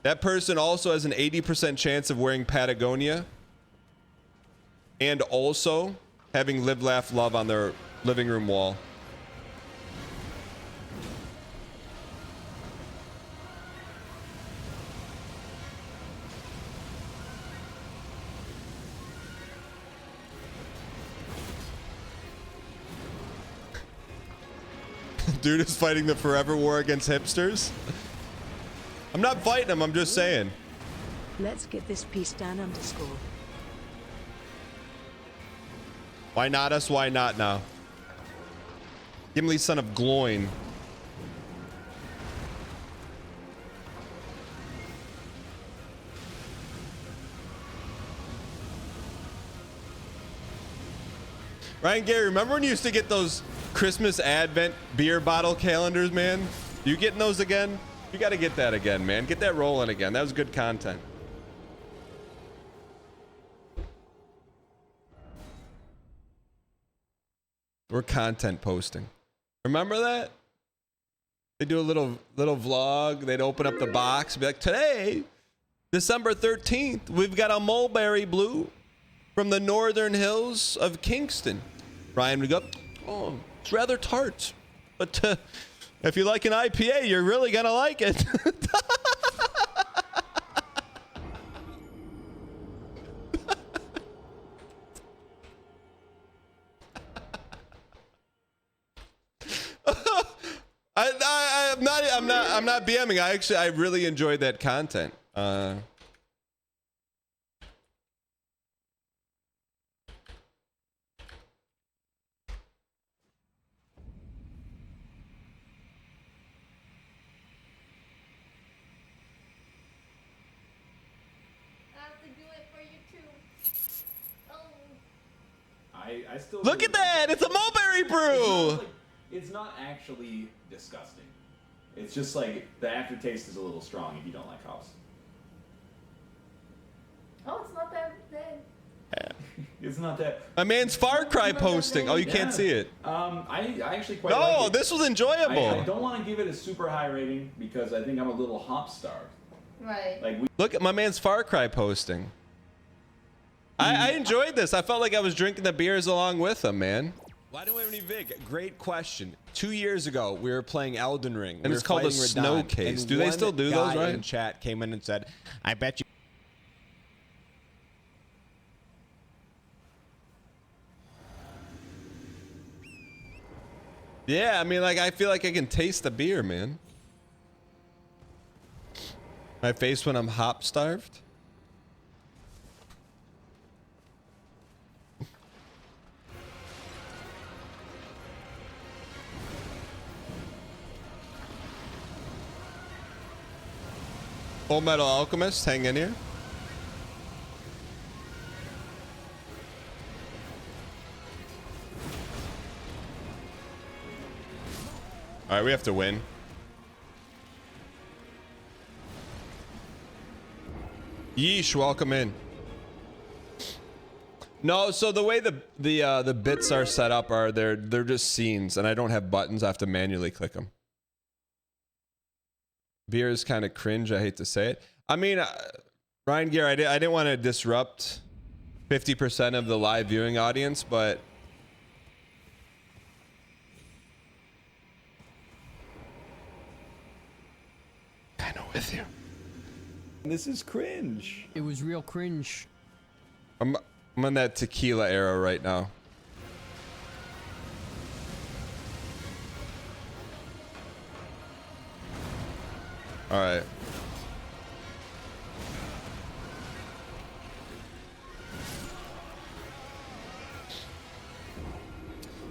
That person also has an 80% chance of wearing Patagonia and also having Live, Laugh, Love on their living room wall. Dude is fighting the forever war against hipsters. I'm not fighting him, I'm just saying. Let's get this piece down underscore. Why not us? Why not now? Gimli, son of Gloin. Ryan Gary, remember when you used to get those Christmas Advent beer bottle calendars, man? You getting those again? You got to get that again, man. Get that rolling again. That was good content. We're content posting. Remember that? They do a little vlog. They'd open up the box, be like, today, December 13th, we've got a mulberry blue from the northern hills of Kingston. Ryan would go, oh, it's rather tart, but if you like an IPA, you're really gonna like it. I'm not BMing. I really enjoyed that content. I still Look at that! It's a mulberry brew! It's not actually disgusting. It's just like the aftertaste is a little strong if you don't like hops. Oh, it's not that bad. It's not that. My man's Far Cry posting. Oh, you can't see it. I actually quite No, like it. this was enjoyable. I don't want to give it a super high rating because I think I'm a little hop starved. Right. Like Look at my man's Far Cry posting. I enjoyed this. I felt like I was drinking the beers along with him, man. Why do we have any Vig? Great question. 2 years ago, we were playing Elden Ring. And it's called a snow case. Do they still do those, right? In chat came in and said, I bet you. Yeah, I mean, like, I feel like I can taste the beer, man. My face when I'm hop starved. Full Metal Alchemist, hang in here. All right, we have to win. Yeesh, welcome in. No, so the way the bits are set up are they're just scenes, and I don't have buttons. I have to manually click them. Beer is kind of cringe. I hate to say it. I mean, Ryan Gear, I didn't want to disrupt 50% of the live viewing audience, but kind of with you. this is cringe. It was real cringe. I'm on that tequila era right now. All right.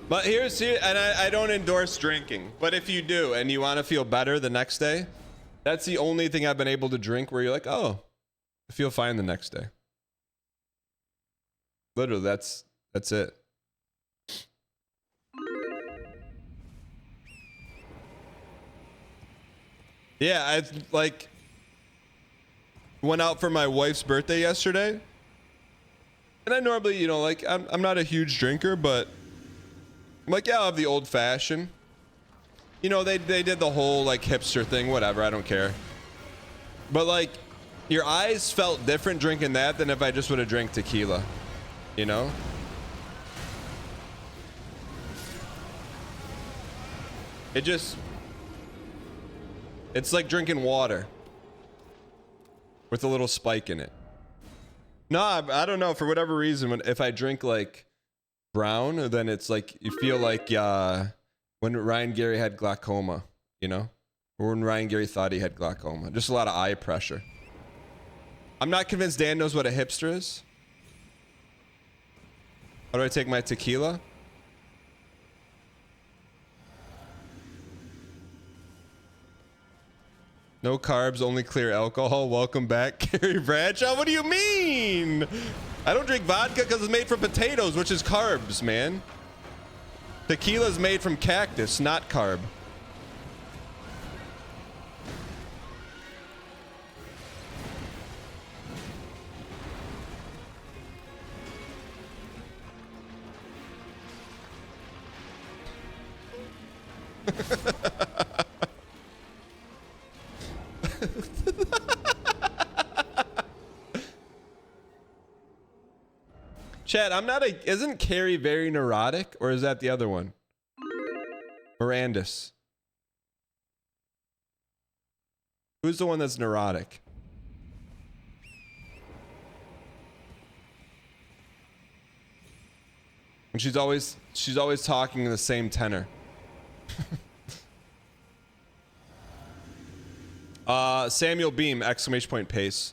But here's here, and I don't endorse drinking. But if you do, and you want to feel better the next day, that's the only thing I've been able to drink where you're like, oh, I feel fine the next day. Literally, that's it. Yeah, I like went out for my wife's birthday yesterday. And I normally, you know, like I'm not a huge drinker, but I'm like, yeah, I'll have the old fashioned. You know, they did the whole like hipster thing, whatever, I don't care. But like your eyes felt different drinking that than if I just would have drank tequila, you know? It's like drinking water with a little spike in it. No, I don't know. For whatever reason, if I drink like brown, then it's like you feel like when Ryan Gary had glaucoma, you know? Or when Ryan Gary thought he had glaucoma. Just a lot of eye pressure. I'm not convinced Dan knows what a hipster is. How do I take my tequila? No carbs, only clear alcohol. Welcome back, Gary Bradshaw. What do you mean? I don't drink vodka because it's made from potatoes, which is carbs, man. Tequila's made from cactus, not carb. Chad, isn't Carrie very neurotic, or is that the other one? Mirandus. Who's the one that's neurotic? And she's always talking in the same tenor. Samuel Beam, exclamation point pace.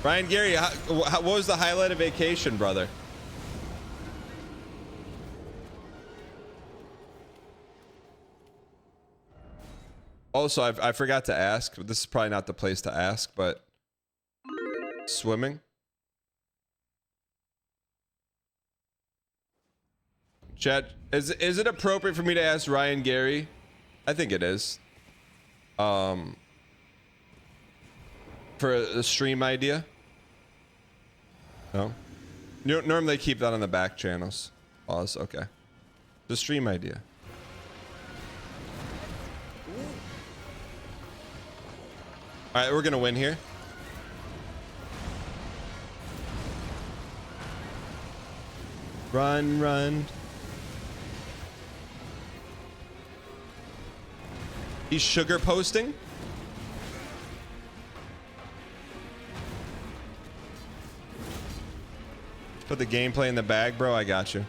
Ryan Gary, what was the highlight of vacation, brother? Also, I forgot to ask. This is probably not the place to ask, but swimming. Chat, is it appropriate for me to ask Ryan Gary? I think it is. For a stream idea? No. You don't normally keep that on the back channels. Pause. Okay. The stream idea. All right, we're gonna win here. Run, run. He's sugar posting. Put the gameplay in the bag, bro. I got you.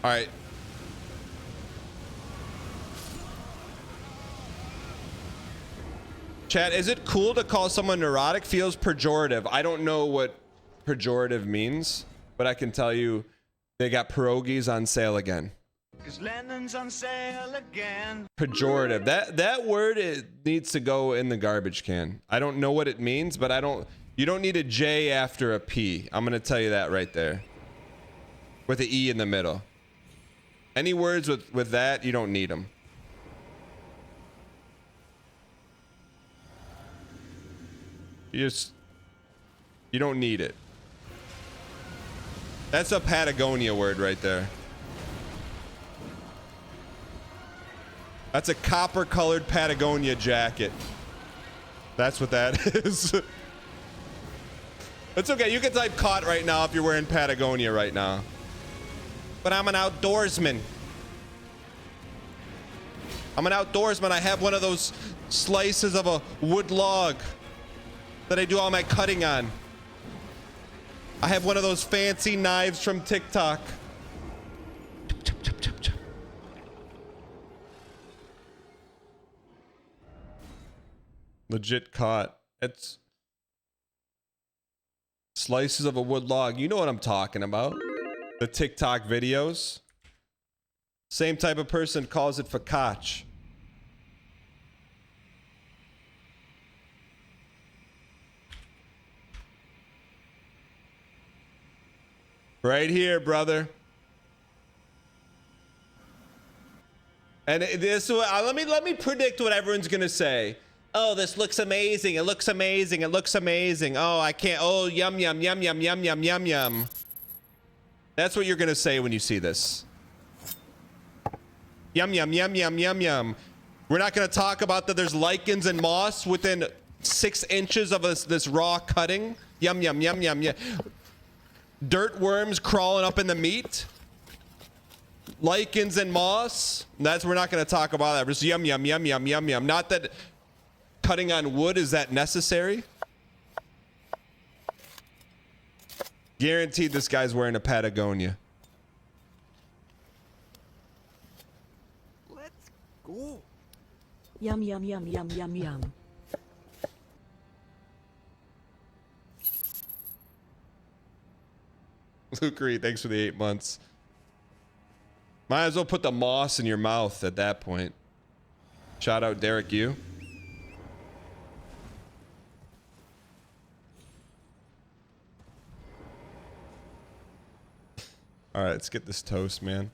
All right. Chat, is it cool to call someone neurotic? Feels pejorative. I don't know what pejorative means, but I can tell you they got pierogies on sale again. Cause Lennon's on sale again. Pejorative. That word needs to go in the garbage can. I don't know what it means, but you don't need a J after a P. I'm gonna tell you that right there. With an E in the middle. Any words with that, you don't need them. You don't need it. That's a Patagonia word right there. That's a copper colored Patagonia jacket. That's what that is. It's okay. You can type caught right now if you're wearing Patagonia right now. But I'm an outdoorsman. I'm an outdoorsman. I have one of those slices of a wood log that I do all my cutting on. I have one of those fancy knives from TikTok. Legit caught. It's slices of a wood log. You know what I'm talking about. The TikTok videos. Same type of person calls it focaccia. Right here, brother. And this, let me predict what everyone's gonna say. Oh, this looks amazing. It looks amazing. It looks amazing. Oh, I can't. Oh, yum, yum, yum, yum, yum, yum, yum, yum. That's what you're gonna say when you see this. Yum, yum, yum, yum, yum, yum. We're not gonna talk about that there's lichens and moss within 6 inches of this raw cutting. Yum, yum, yum, yum, yum. Dirt worms crawling up in the meat. Lichens and moss. We're not going to talk about that. Just yum, yum, yum, yum, yum, yum. Not that cutting on wood is that necessary. Guaranteed this guy's wearing a Patagonia. Let's go. Yum yum yum yum yum yum. Luke Reed, thanks for the 8 months. Might as well put the moss in your mouth at that point. Shout out Derek Yu. All right, let's get this toast, man.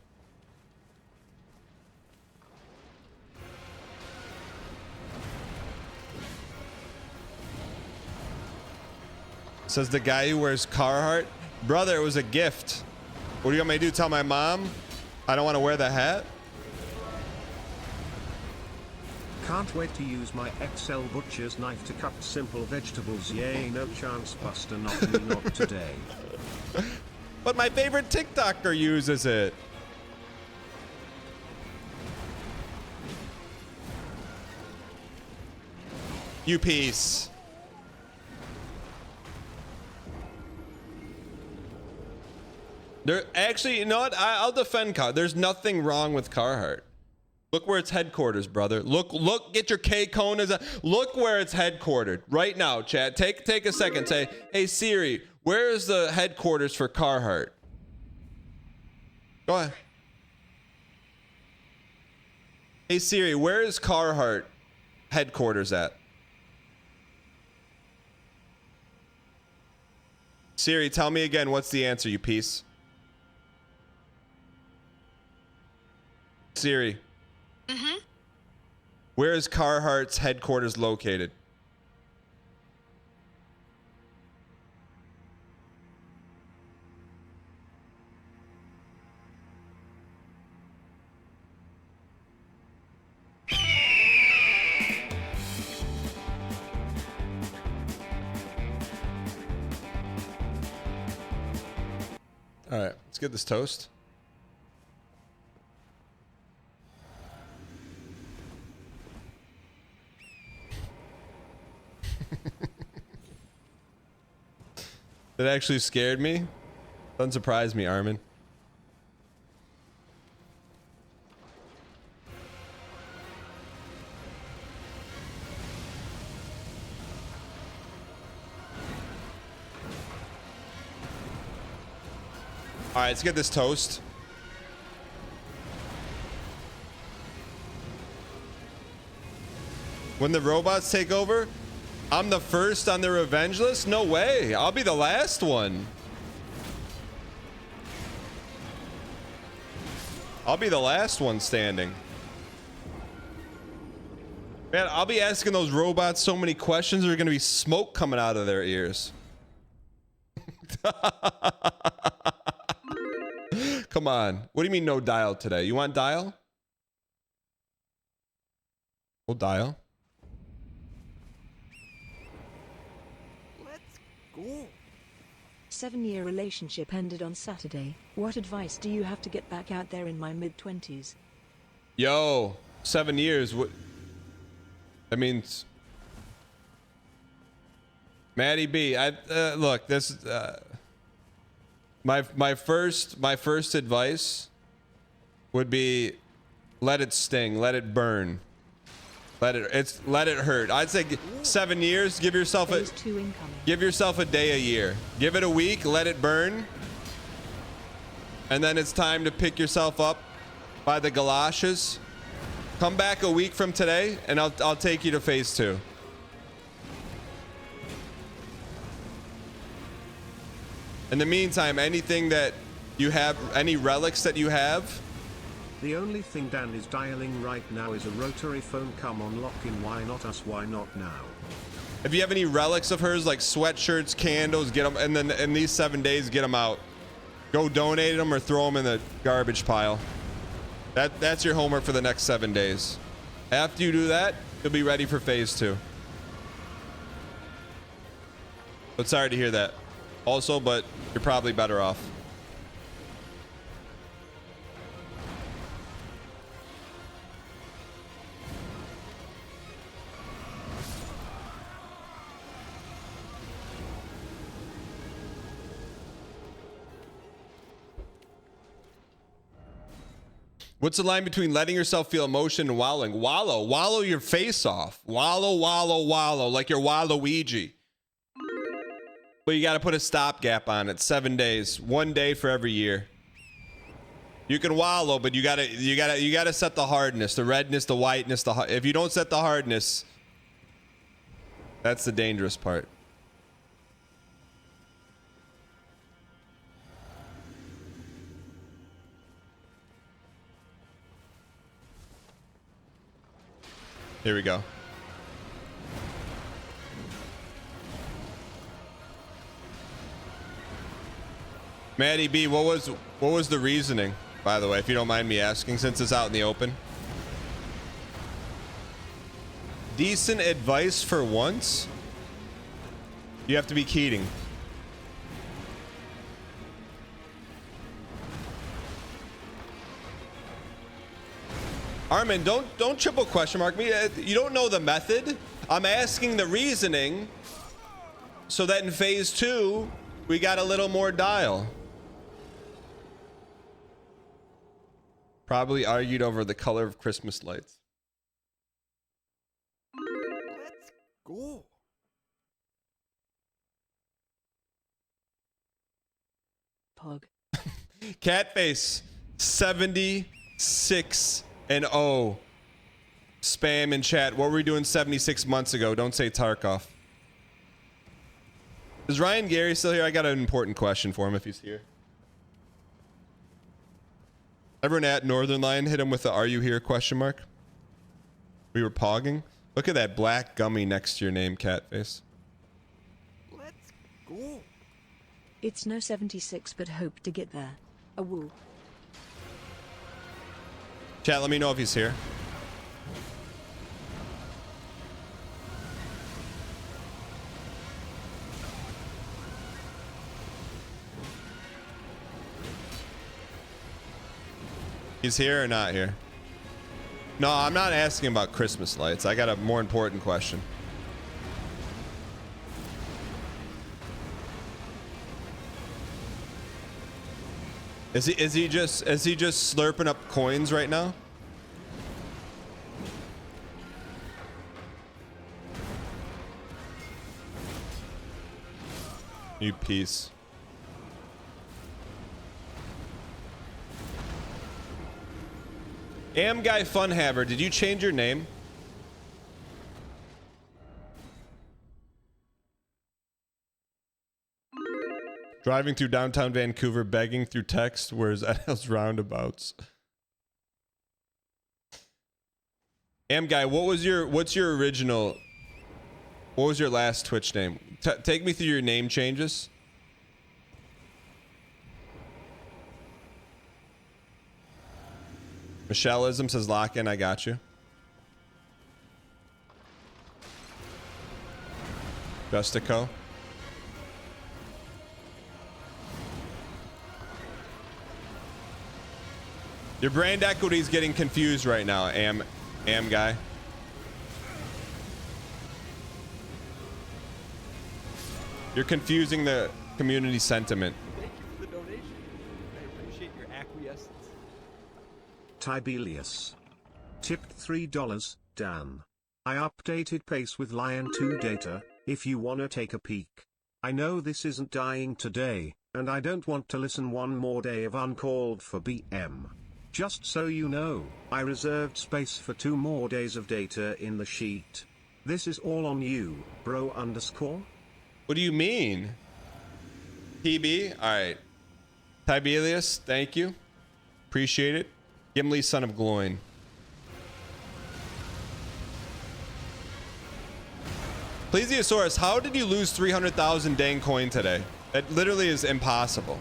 Says the guy who wears Carhartt. Brother, it was a gift. What do you want me to do? Tell my mom I don't want to wear the hat? Can't wait to use my XL butcher's knife to cut simple vegetables. Yay, no chance, Buster, not me, not today. But my favorite TikToker uses it. You piece. There actually, you know what? I'll defend Carhartt. There's nothing wrong with Carhartt. Look where it's headquarters, brother. Look. Get your K cone as a. Look where it's headquartered right now, Chad. Take a second. Say, hey Siri, where is the headquarters for Carhartt? Go ahead. Hey Siri, where is Carhartt headquarters at? Siri, tell me again. What's the answer, you piece? Siri. Mm-hmm. Where is Carhartt's headquarters located? All right, let's get this toast. That actually scared me. Doesn't surprise me, Armin. All right, let's get this toast. When the robots take over, I'm the first on the revenge list? No way. I'll be the last one. I'll be the last one standing. Man, I'll be asking those robots so many questions, there's going to be smoke coming out of their ears. Come on. What do you mean no dial today? You want dial? We'll dial. Let's go. 7-year relationship ended on Saturday. What advice do you have to get back out there in my mid-20s? Yo, 7 years. What? That means. Maddie B. Look, this. My first advice would be, let it sting, let it burn, let it hurt. I'd say 7 years. Give yourself Phase 2 incoming. Give yourself a day a year. Give it a week. Let it burn, and then it's time to pick yourself up by the galoshes. Come back a week from today, and I'll take you to phase 2. In the meantime, anything that you have, any relics that you have. The only thing Dan is dialing right now is a rotary phone. Come on, lock in. Why not us? Why not now? If you have any relics of hers, like sweatshirts, candles, get them. And then in these 7 days, get them out. Go donate them or throw them in the garbage pile. That's your homework for the next 7 days. After you do that, you'll be ready for phase 2. But sorry to hear that. Also, but you're probably better off. What's the line between letting yourself feel emotion and wallowing? Wallow your face off. Wallow like you're Waluigi. But you got to put a stopgap on it. 7 days, 1 day for every year. You can wallow, but you gotta set the hardness, the redness, the whiteness. If you don't set the hardness, that's the dangerous part. Here we go. Maddie B, what was the reasoning, by the way, if you don't mind me asking, since it's out in the open? Decent advice for once? You have to be Keating. Armin, don't triple question mark me. You don't know the method. I'm asking the reasoning so that in phase 2 we got a little more dial. Probably argued over the color of Christmas lights. Let's go. Pog. Catface 76 and 0. Spam in chat. What were we doing 76 months ago? Don't say Tarkov. Is Ryan Gary still here? I got an important question for him if he's here. Everyone at Northern Line hit him with the "Are you here?" question mark. We were pogging. Look at that black gummy next to your name, Catface. Let's go. It's no 76 but hope to get there. A woo. Chat, let me know if he's here. He's here or not here? No, I'm not asking about Christmas lights. I got a more important question. Is he just slurping up coins right now? You piece. Am Guy Funhaver, did you change your name? Driving through downtown Vancouver, begging through text. Where's NL's roundabouts? Am Guy, what's your original? What was your last Twitch name? Take me through your name changes. Michelleism says lock in. I got you. Justico. Your brand equity is getting confused right now, Am Guy. You're confusing the community sentiment. Thank you for the donation. I appreciate your acquiescence. Tibelius. Tipped $3, Dan. I updated pace with Lion 2 data, if you wanna take a peek. I know this isn't dying today, and I don't want to listen one more day of uncalled for BM. Just so you know, I reserved space for 2 more days of data in the sheet. This is all on you, bro underscore. What do you mean? PB? Alright. Tibelius, thank you. Appreciate it. Gimli, son of Gloin. Plesiosaurus, how did you lose 300,000 dang coin today? That literally is impossible.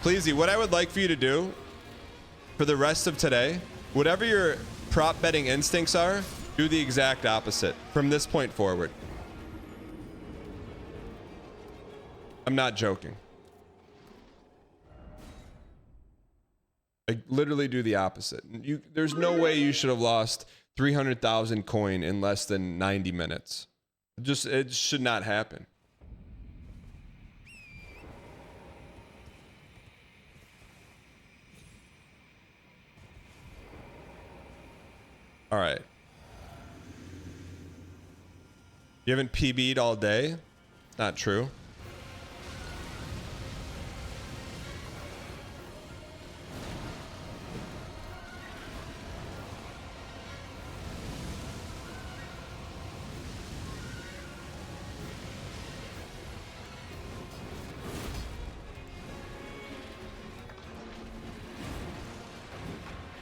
Pleasy, what I would like for you to do for the rest of today, whatever your prop betting instincts are, do the exact opposite from this point forward. I'm not joking. Like, literally do the opposite. There's no way you should have lost 300,000 coin in less than 90 minutes. It should not happen. All right. You haven't PB'd all day? Not true.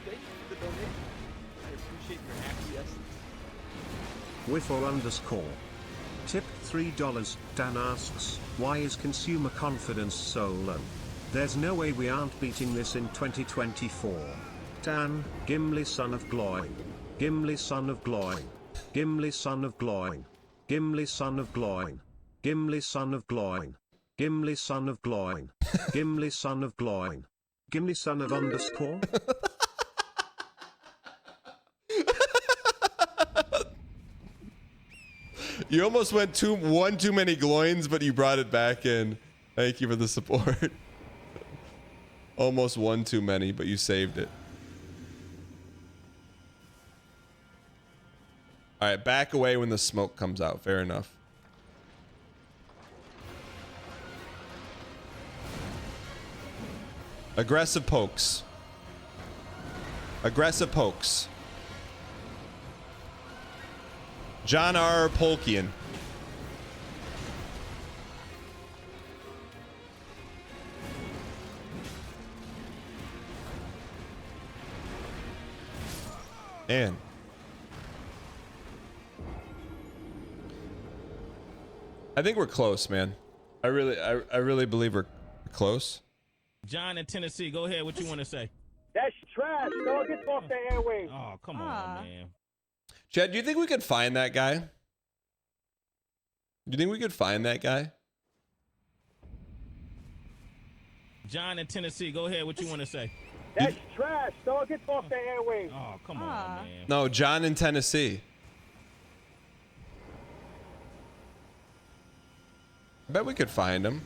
Thank you for the donation. I appreciate your acquiescence. Whiffle underscore. Tip $3, Dan asks, why is consumer confidence so low? There's no way we aren't beating this in 2024. Dan, Gimli son of Gloin. Gimli son of Gloin. Gimli son of Gloin. Gimli son of Gloin. Gimli son of Gloin. Gimli son of Gloin. Gimli son of Gloin. Gimli son of underscore? You almost went one too many Gloins, but you brought it back in. Thank you for the support. Almost one too many, but you saved it. All right, back away when the smoke comes out. Fair enough. Aggressive pokes. Aggressive pokes. John R. Polkian. Man. I think we're close, man. I really believe we're close. John in Tennessee, go ahead. What you want to say? That's trash, dog. Get off the airwaves. Oh, come on, man. Chad, do you think we could find that guy? Do you think we could find that guy? John in Tennessee, go ahead. What you want to say? That's trash, dog. Get off the airwaves. Oh, come on, man. No, John in Tennessee. I bet we could find him.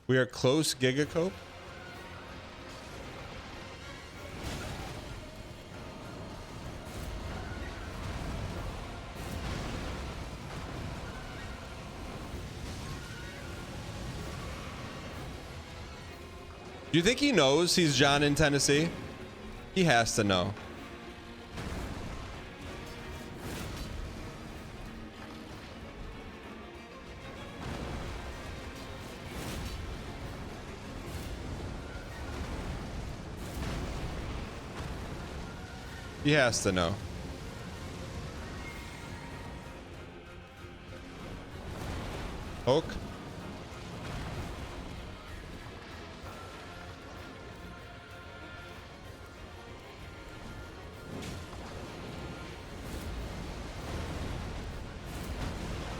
We are close, Gigacope. Do you think he knows he's John in Tennessee? He has to know. He has to know. Oak.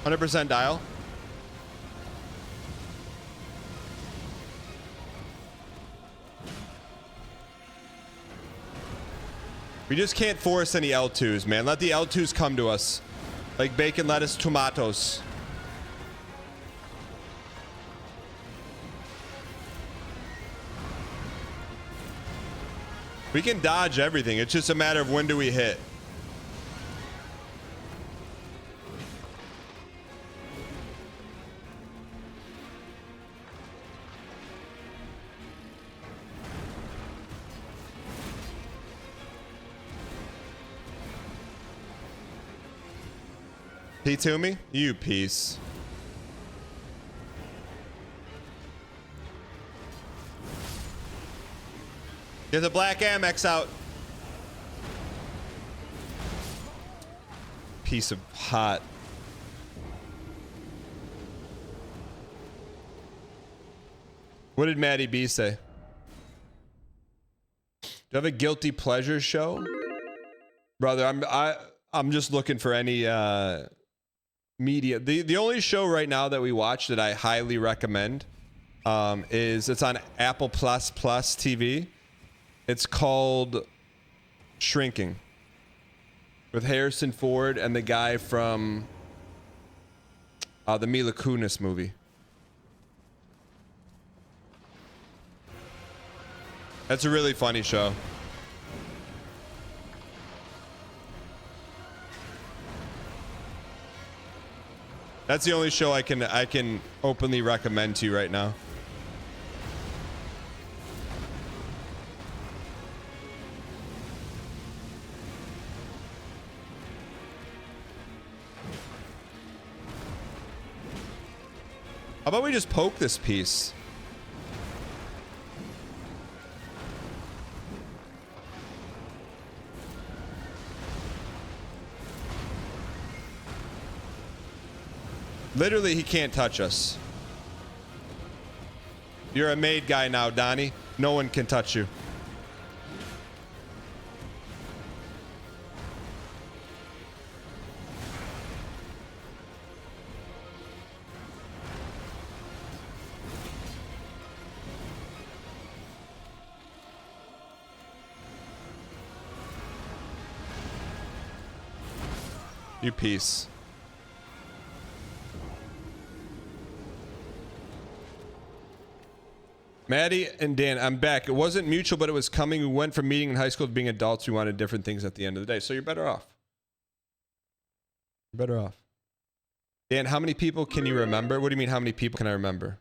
%, dial. We just can't force any L2s, man. Let the L2s come to us. Like bacon, lettuce, tomatoes. We can dodge everything. It's just a matter of when do we hit. P to me? You piece. Get the black Amex out. Piece of hot. What did Maddie B say? Do you have a guilty pleasure show? Brother, I'm just looking for any media. The only show right now that we watch that I highly recommend is it's on Apple Plus TV. It's called Shrinking with Harrison Ford and the guy from the Mila Kunis movie. That's a really funny show. That's the only show I can openly recommend to you right now. How about we just poke this piece? Literally, he can't touch us. You're a made guy now, Donnie. No one can touch you. You piece. Maddie and Dan, I'm back. It wasn't mutual, but it was coming. We went from meeting in high school to being adults. We wanted different things at the end of the day. So you're better off. You're better off. Dan, how many people can you remember? What do you mean, how many people can I remember?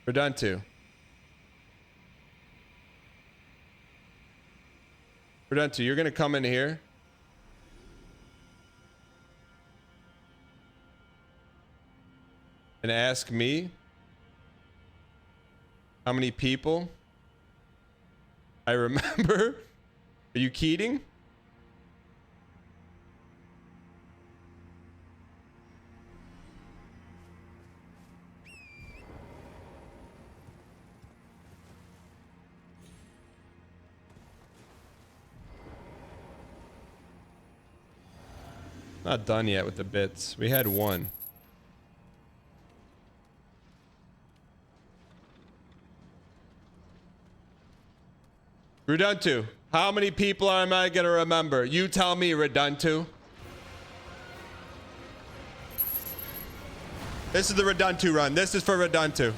We're done too. Redunto, you're gonna come in here. And ask me how many people I remember. Are you kidding? Not done yet with the bits. We had one. Redunto, how many people am I gonna remember? You tell me, Redunto. This is the Redunto run. This is for Redunto.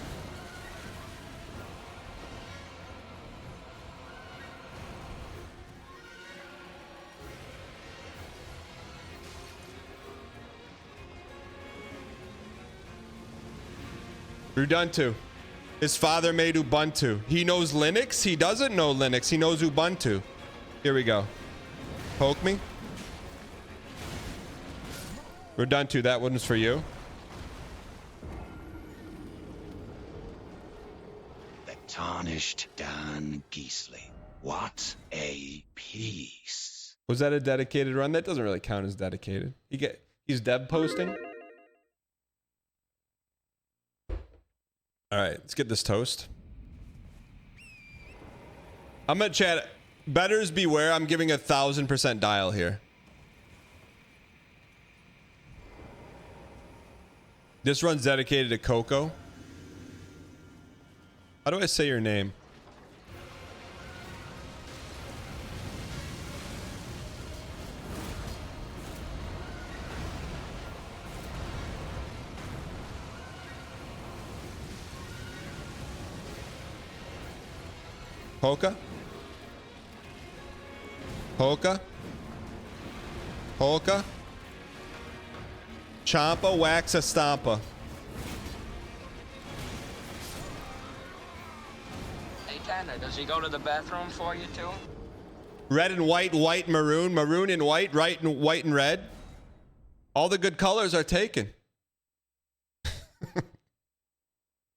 Redunto. His father made Ubuntu. He knows Linux? He doesn't know Linux. He knows Ubuntu. Here we go. Poke me. Redunto, that one's for you. The Tarnished Dan Geesley. What a piece. Was that a dedicated run? That doesn't really count as dedicated. He's dev posting. All right, let's get this toast. I'm gonna chat. Betters beware. I'm giving 1,000% dial here. This run's dedicated to Coco. How do I say your name? Polka? Polka? Polka? Champa, wax a stompa. Hey, Tanner, does he go to the bathroom for you, too? Red and white, white, maroon, maroon and white, right and white and red. All the good colors are taken.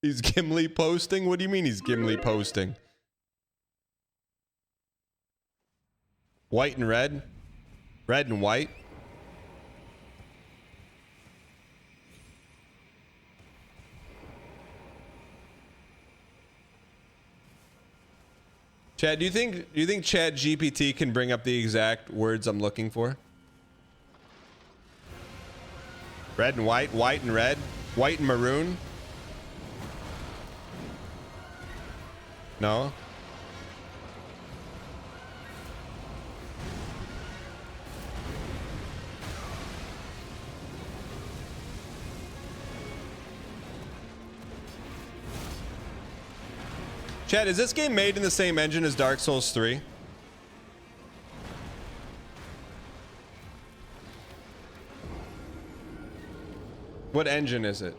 He's Gimli posting? What do you mean he's Gimli posting? White and red. Red and white. Chad, do you think Chat GPT can bring up the exact words I'm looking for? Red and white, white and red, white and maroon. No. Chad, is this game made in the same engine as Dark Souls 3? What engine is it?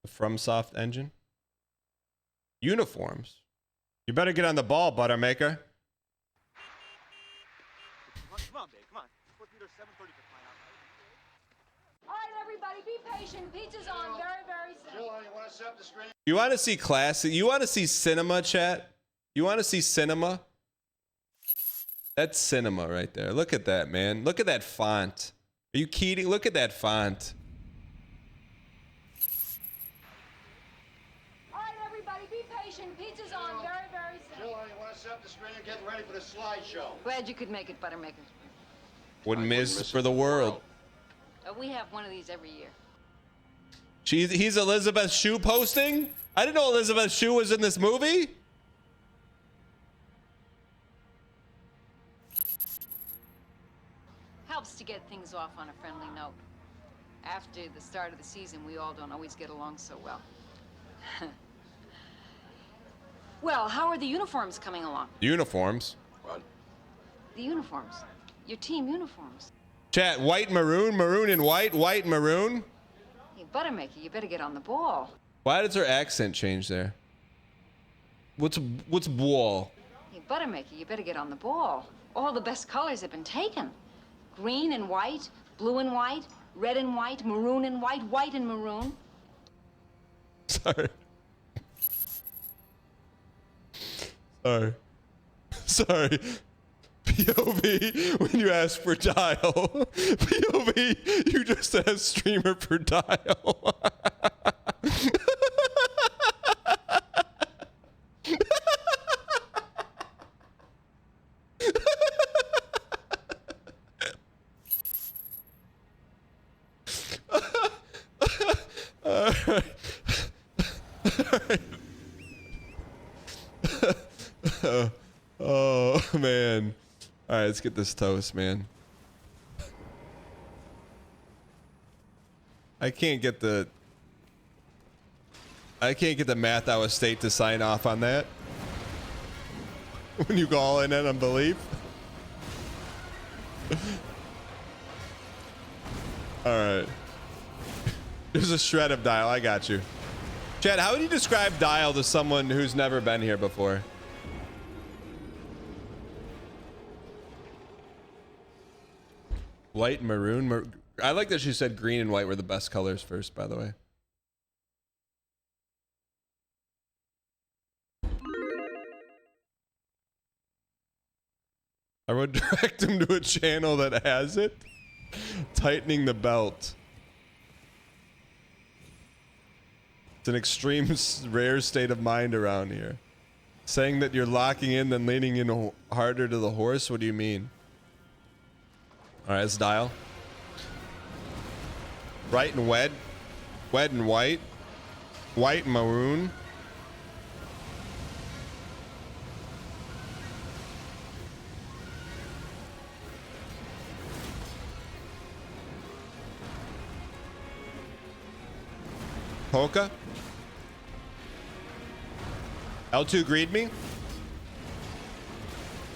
The FromSoft engine? Uniforms. You better get on the ball, Buttermaker. Come on, babe, come on. Let's meet her 7:30 for crying out loud. All right, everybody, be patient. Pizza's on very, very soon. Jill, you want to set up the screen? You want to see classic? You want to see cinema, chat? You want to see cinema? That's cinema right there. Look at that, man. Look at that font. Are you kidding? Look at that font. All right, everybody, be patient. Pizza's on very, very soon. Jill, you want to set up the screen and get ready for the slideshow? Glad you could make it, Buttermaker. Wouldn't miss for the world. We have one of these every year. He's Elizabeth Shue posting? I didn't know Elizabeth Shue was in this movie. Helps to get things off on a friendly note. After the start of the season, we all don't always get along so well. Well, how are the uniforms coming along? Uniforms. What? The uniforms. Your team uniforms. Chat, white, maroon, maroon and white, white, maroon. Hey, Hey, Buttermaker, you better get on the ball. Why does her accent change there? What's ball? Hey, Buttermaker, you better get on the ball. All the best colors have been taken. Green and white, blue and white, red and white, maroon and white, white and maroon. Sorry. Sorry. POV, when you ask for dial. POV, you just ask streamer for dial. Oh man. All right, let's get this toast, man. I can't get the Math Out State to sign off on that. When you call in on belief. All right. There's a shred of dial. I got you. Chad, how would you describe dial to someone who's never been here before? White and maroon. I like that she said green and white were the best colors first, by the way. I would direct him to a channel that has it. Tightening the belt. It's an extreme rare state of mind around here. Saying that you're locking in, then leaning in harder to the horse? What do you mean? Alright, let's dial. Right and wet. Wet and white. White and maroon. Polka. L2 greed me.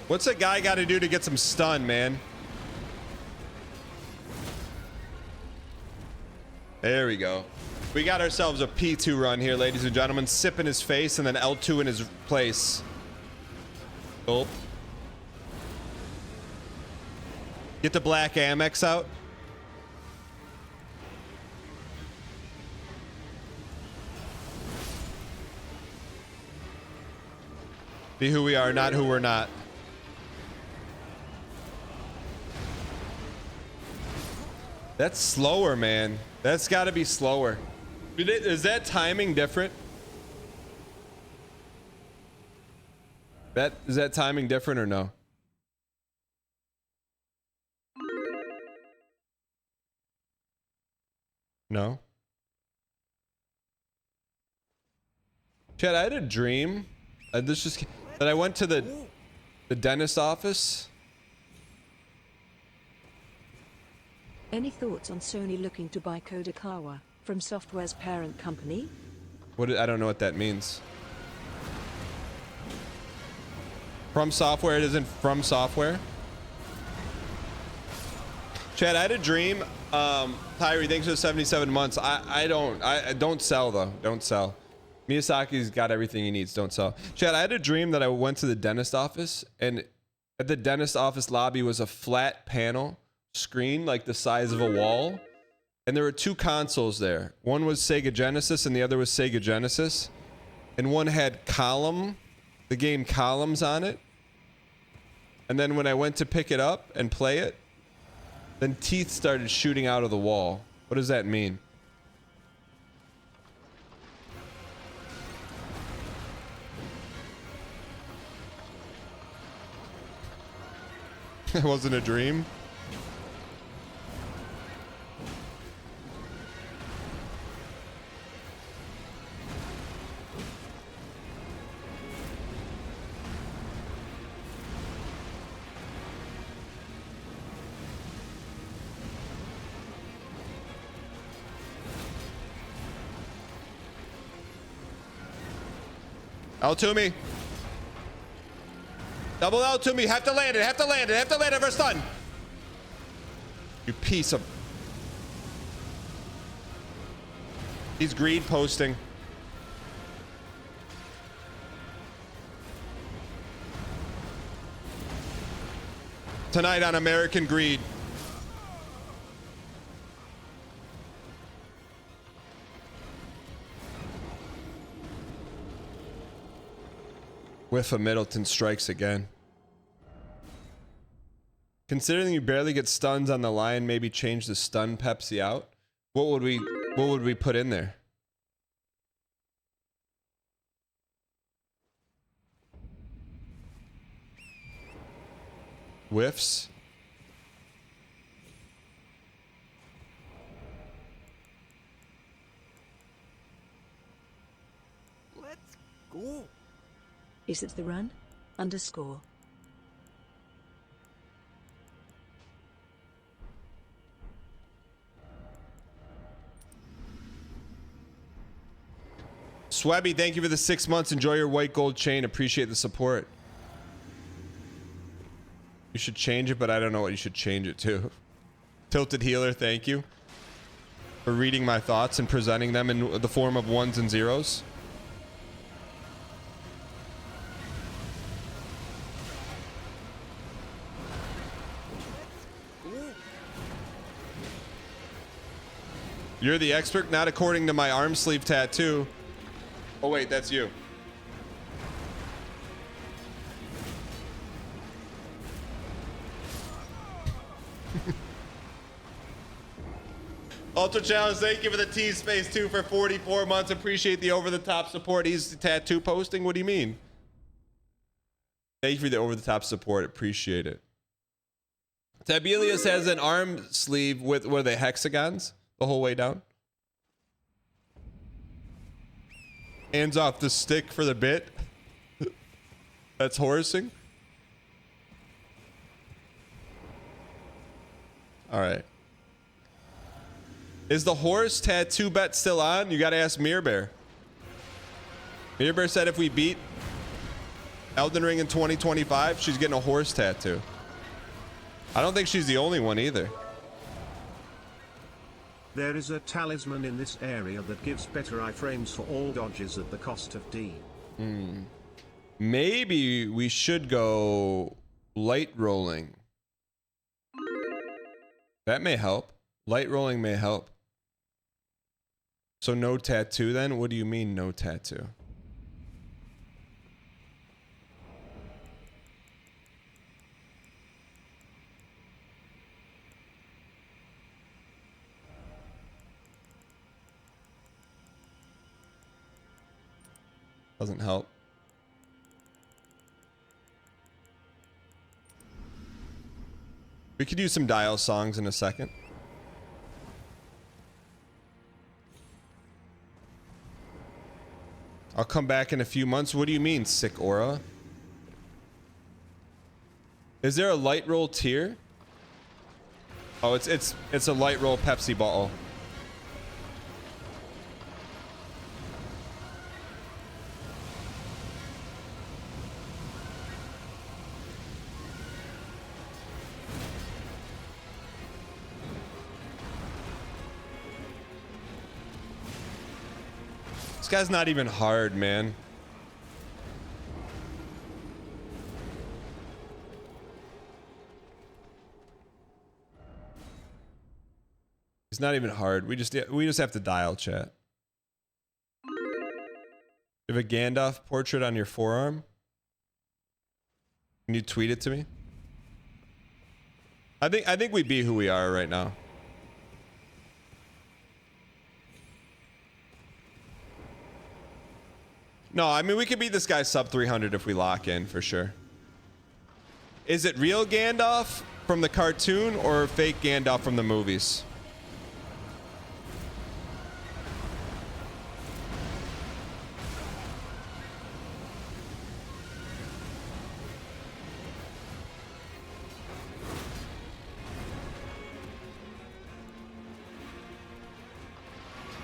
What's a guy got to do to get some stun, man? There we go. We got ourselves a P2 run here, ladies and gentlemen. Sip in his face and then L2 in his place. Gulp. Get the black Amex out. Be who we are, not who we're not. That's slower, man. That's got to be slower. Is that timing different? Is that timing different or no? No? Chad, I had a dream. That I went to the dentist office. Any thoughts on Sony looking to buy Kodakawa from Software's parent company? I don't know what that means. From Software, it isn't From Software. Chad, I had a dream. Tyree, thanks for the 77 months. I don't sell though. Don't sell. Miyazaki's got everything he needs. Don't sell. Chad, I had a dream that I went to the dentist office, and at the dentist office lobby was a flat panel screen like the size of a wall, and there were two consoles there. One was Sega Genesis and the other was Sega Genesis, and one had the game Columns on it. And then when I went to pick it up and play it, then teeth started shooting out of the wall. What does that mean? It wasn't a dream. L to me. Double L to me. Have to land it. Have to land it. Have to land it for stun. You piece of... He's greed posting. Tonight on American Greed. Whiff of Middleton strikes again. Considering you barely get stuns on the line, maybe change the stun Pepsi out. What would we put in there? Whiffs. Let's go. Is it the run? Underscore. Swabby, thank you for the 6 months. Enjoy your white gold chain. Appreciate the support. You should change it, but I don't know what you should change it to. Tilted Healer, thank you for reading my thoughts and presenting them in the form of ones and zeros. You're the expert, not according to my arm sleeve tattoo. Oh wait, that's you. Ultra Challenge, thank you for the T Space 2 for 44 months. Appreciate the over-the-top support. He's tattoo posting? What do you mean? Thank you for the over-the-top support. Appreciate it. Tabelius has an arm sleeve with, what are they, hexagons? The whole way down? Hands off the stick for the bit. That's horsing. All right. Is the horse tattoo bet still on? You got to ask Mirror Bear. Mirror Bear said if we beat Elden Ring in 2025, she's getting a horse tattoo. I don't think she's the only one either. There is a talisman in this area that gives better iframes for all dodges at the cost of D. Maybe we should go light rolling. That may help. Light rolling may help. So no tattoo then? What do you mean no tattoo? Doesn't help. We could use some dial songs in a second. I'll come back in a few months. What do you mean, sick aura? Is there a light roll tier? Oh, it's a light roll Pepsi bottle. This guy's not even hard, man. It's not even hard. We just have to dial chat. You have a Gandalf portrait on your forearm? Can you tweet it to me? I think we be who we are right now. No, I mean we could beat this guy sub 300 if we lock in for sure. Is it real Gandalf from the cartoon or fake Gandalf from the movies?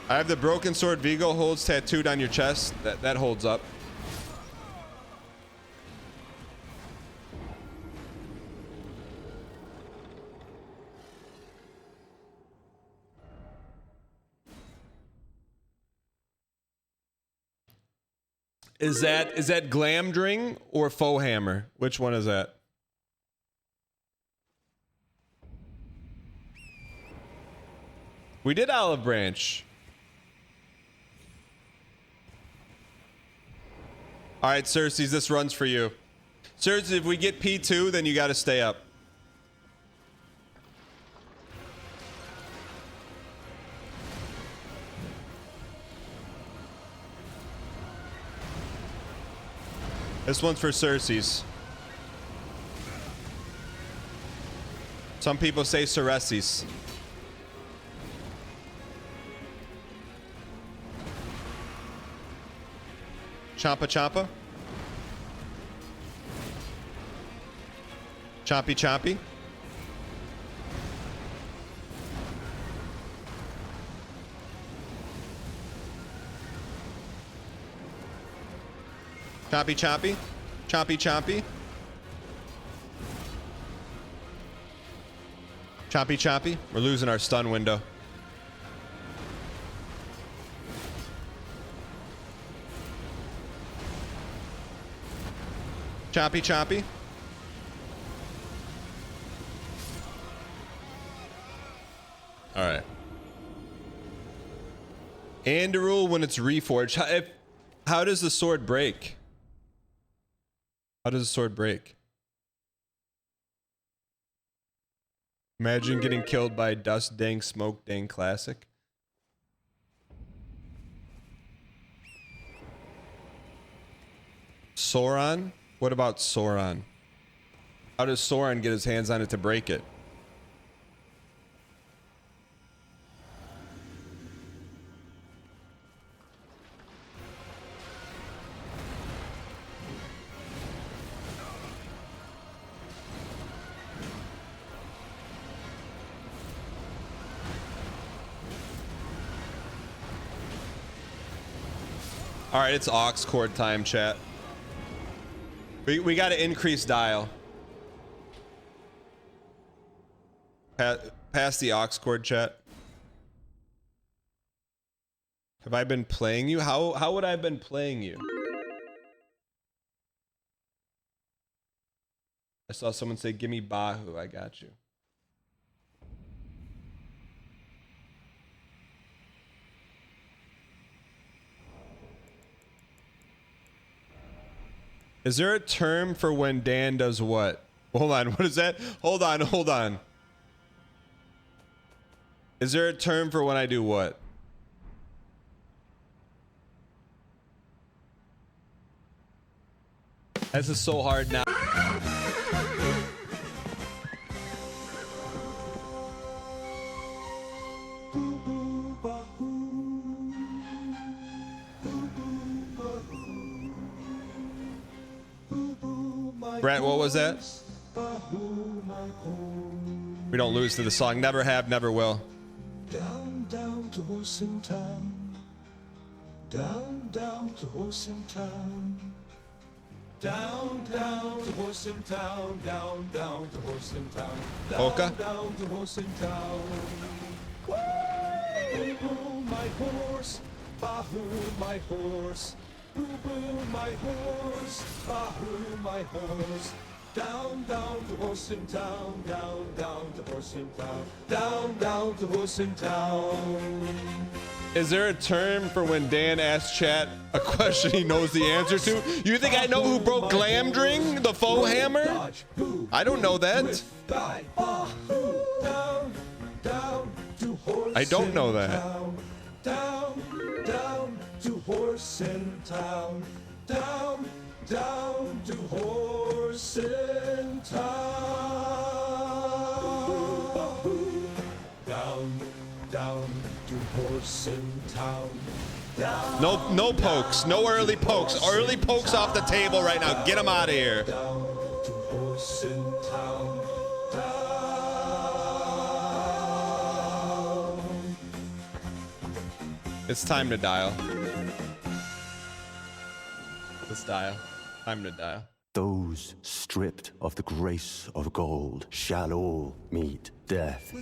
I have the broken sword Vigo holds tattooed on your chest. That holds up. Is that Glamdring or Faux Hammer? Which one is that? We did Olive Branch. All right, Cersei's, this runs for you. Cersei, if we get P2, then you got to stay up. This one's for Cersei's. Some people say Cersei's. Champa Champa. Chompy Chompy. Chompy Chompy. Chompy Chompy. Chompy Chompy. We're losing our stun window. Chompy Chompy. All right. Anduril when it's reforged. How does the sword break? How does the sword break? Imagine getting killed by Dust Dang Smoke Dang Classic. Sauron? What about Sauron? How does Sauron get his hands on it to break it? All right, it's aux cord time, chat. We got to increase dial. Pass the aux cord, chat. Have I been playing you? How would I have been playing you? I saw someone say, "Give me Bahu." I got you. Is there a term for when Dan does what? Hold on, what is that? Hold on. Is there a term for when I do what? This is so hard now. Brett, what was that? We don't lose to the song. Never have, never will. Down, down to horse in town. Down, down to horse in town. Down, down to horse in town. Down, down to horse in town. Polka? Down to horse in town. Boo-boo, my horse. Bahu, my horse. Boo-boo, my horse. Bahu, my horse. Down, down to horse in town. Down, down to horse in town. Down, down to horse in town. Is there a term for when Dan asks chat a question he knows the answer to? You think I know who broke Glamdring, the faux hammer? I don't know that. I don't know that. Down, down to horse in town. Down, down to horse in town. Down, down to horse in town. No pokes. No early pokes. Early pokes off the table right now. Get them out of here. Down to horse in town. Down. It's time to dial. Let's dial. Time to dial. Those stripped of the grace of gold shall all meet death.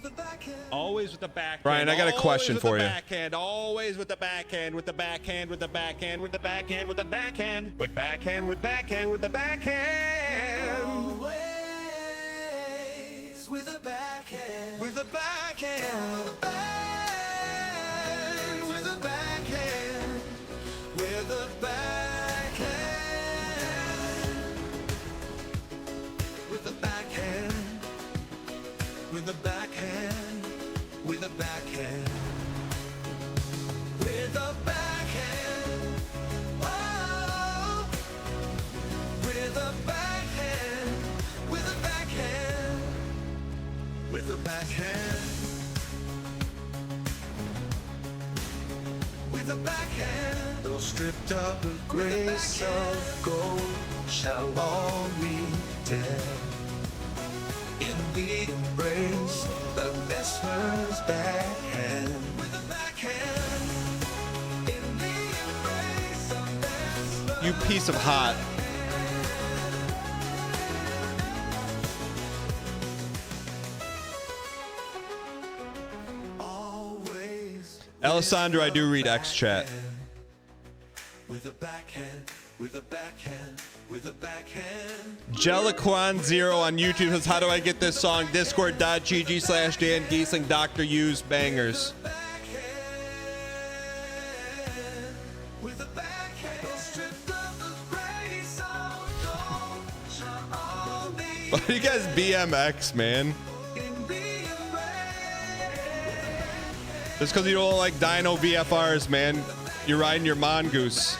Always with the backhand. Brian, I got a question for you. Backhand. Always with the backhand. With the backhand. With the backhand. With the backhand. With the backhand. With backhand. With backhand. With the backhand. Always with a backhand. With a backhand. With a backhand. With a backhand. With a backhand. With a backhand. With a backhand. With a backhand. Oh. With a backhand. With a backhand. With a backhand. With a backhand. Those stripped of the grace of gold shall all be dead. In the embrace of the mesmer's backhand. With a backhand. In the embrace of mesmer's. You piece of hot. Alessandro, I do read X chat. With a backhand, with a backhand, with a backhand. Jeliquan0 on YouTube says, how do I get this song? Discord.gg/Dan Giesling, Dr. Hughes Bangers. With a backhand, stripped of the grace of gold, shall all be. Why do you guys BMX, man? Just because you don't like dyno VFRs, man. You're riding your mongoose.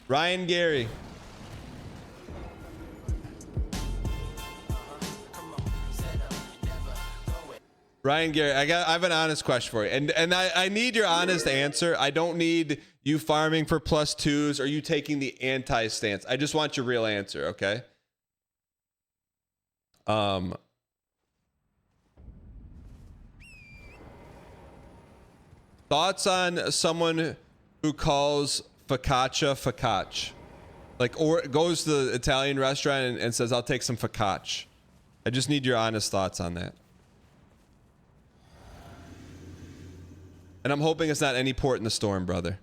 Ryan Gary. Ryan Gary, I have an honest question for you. And I need your honest answer. I don't need you farming for +2s or you taking the anti-stance. I just want your real answer, okay? Thoughts on someone who calls focaccia focaccia? Like, or goes to the Italian restaurant and says, I'll take some focaccia. I just need your honest thoughts on that. And I'm hoping it's not any port in the storm, brother.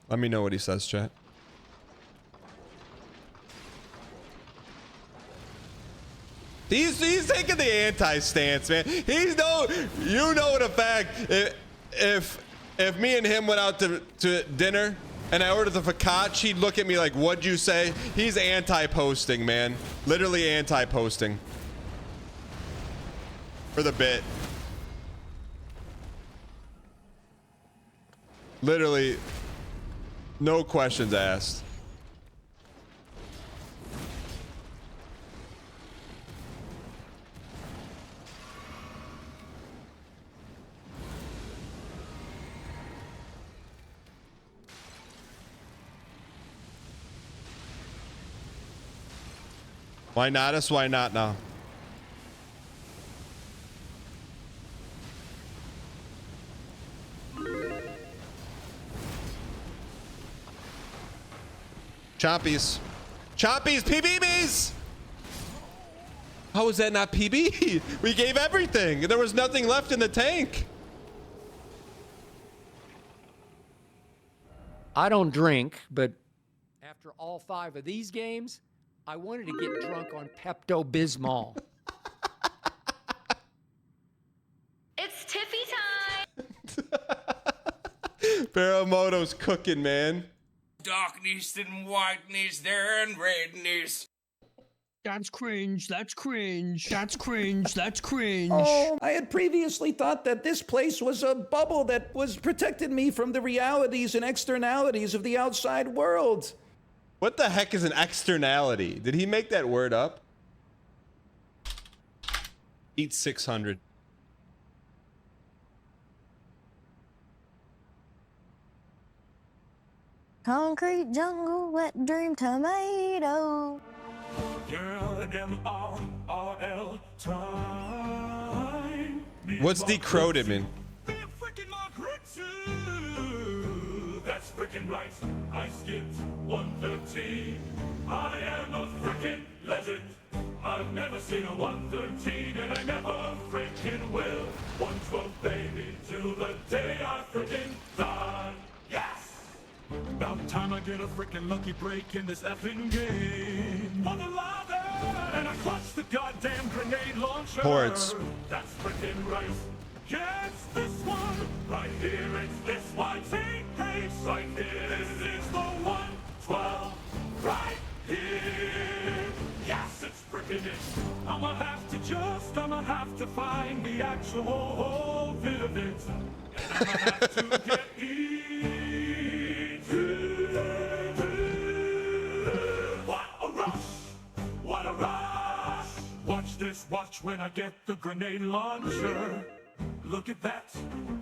Let me know what he says, chat. He's taking the anti-stance, man. You know the fact, if me and him went out to dinner and I ordered the focaccia, he'd look at me like, what'd you say? He's anti-posting, man. Literally anti-posting. For the bit. Literally, no questions asked. Why not us? Why not now? Chompies. Chompies, PBBs! How is that not PB? We gave everything. There was nothing left in the tank. I don't drink, but after all 5 of these games, I wanted to get drunk on Pepto-Bismol. It's Tiffy time! Baramoto's cooking, man. Darkness and whiteness there and redness. That's cringe, that's cringe, that's cringe, that's cringe. Oh, I had previously thought that this place was a bubble that was protected me from the realities and externalities of the outside world. What the heck is an externality? Did he make that word up? Eat 600. Concrete jungle, wet dream tomato. Girl, M-R-R-L time. What's decroded mean? That's frickin' right. I skipped 113. I am a frickin' legend. I've never seen a 113, and I never frickin' will. 112, baby, till the day I frickin' die. Yes! About time I get a frickin' lucky break in this effing game. Mother lather, and I clutch the goddamn grenade launcher. Ports. That's frickin' right. Yes, this one right here. It's this one. Take pace right here. This is the 112 right here. Yes, it's frickin' it. I'ma have to find the actual bit of it. And I'ma have to get into. What a rush! What a rush! Watch this, watch when I get the grenade launcher. Look at that.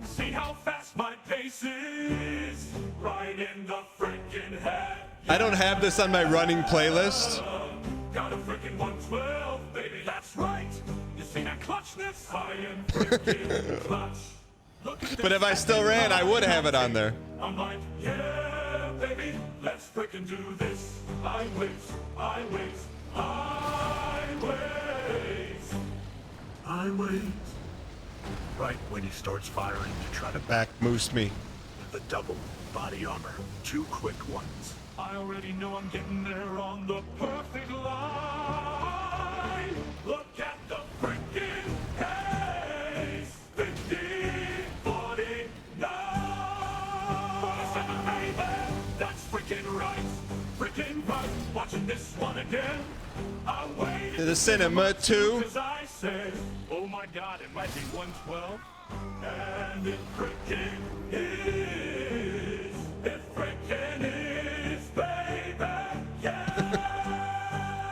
See how fast my pace is. Right in the freaking head. I don't have this on my running playlist. Got a freaking 112, baby, that's right. You see that clutchness? I am freaking clutch. But if I still ran, I would have it on there. I'm like, yeah, baby, let's freaking do this. I wait, I wait, I wait. I wait. Right when he starts firing to try to Back moose me. the double body armor. 2 quick ones. I already know I'm getting there on the perfect line. Look at the freaking pace. 50, 49. That's freaking right. Freaking right. Watching this one again. I waited To the cinema too. because I said, oh my god, it might be 112. And it freaking is. It freaking is, baby. Yeah.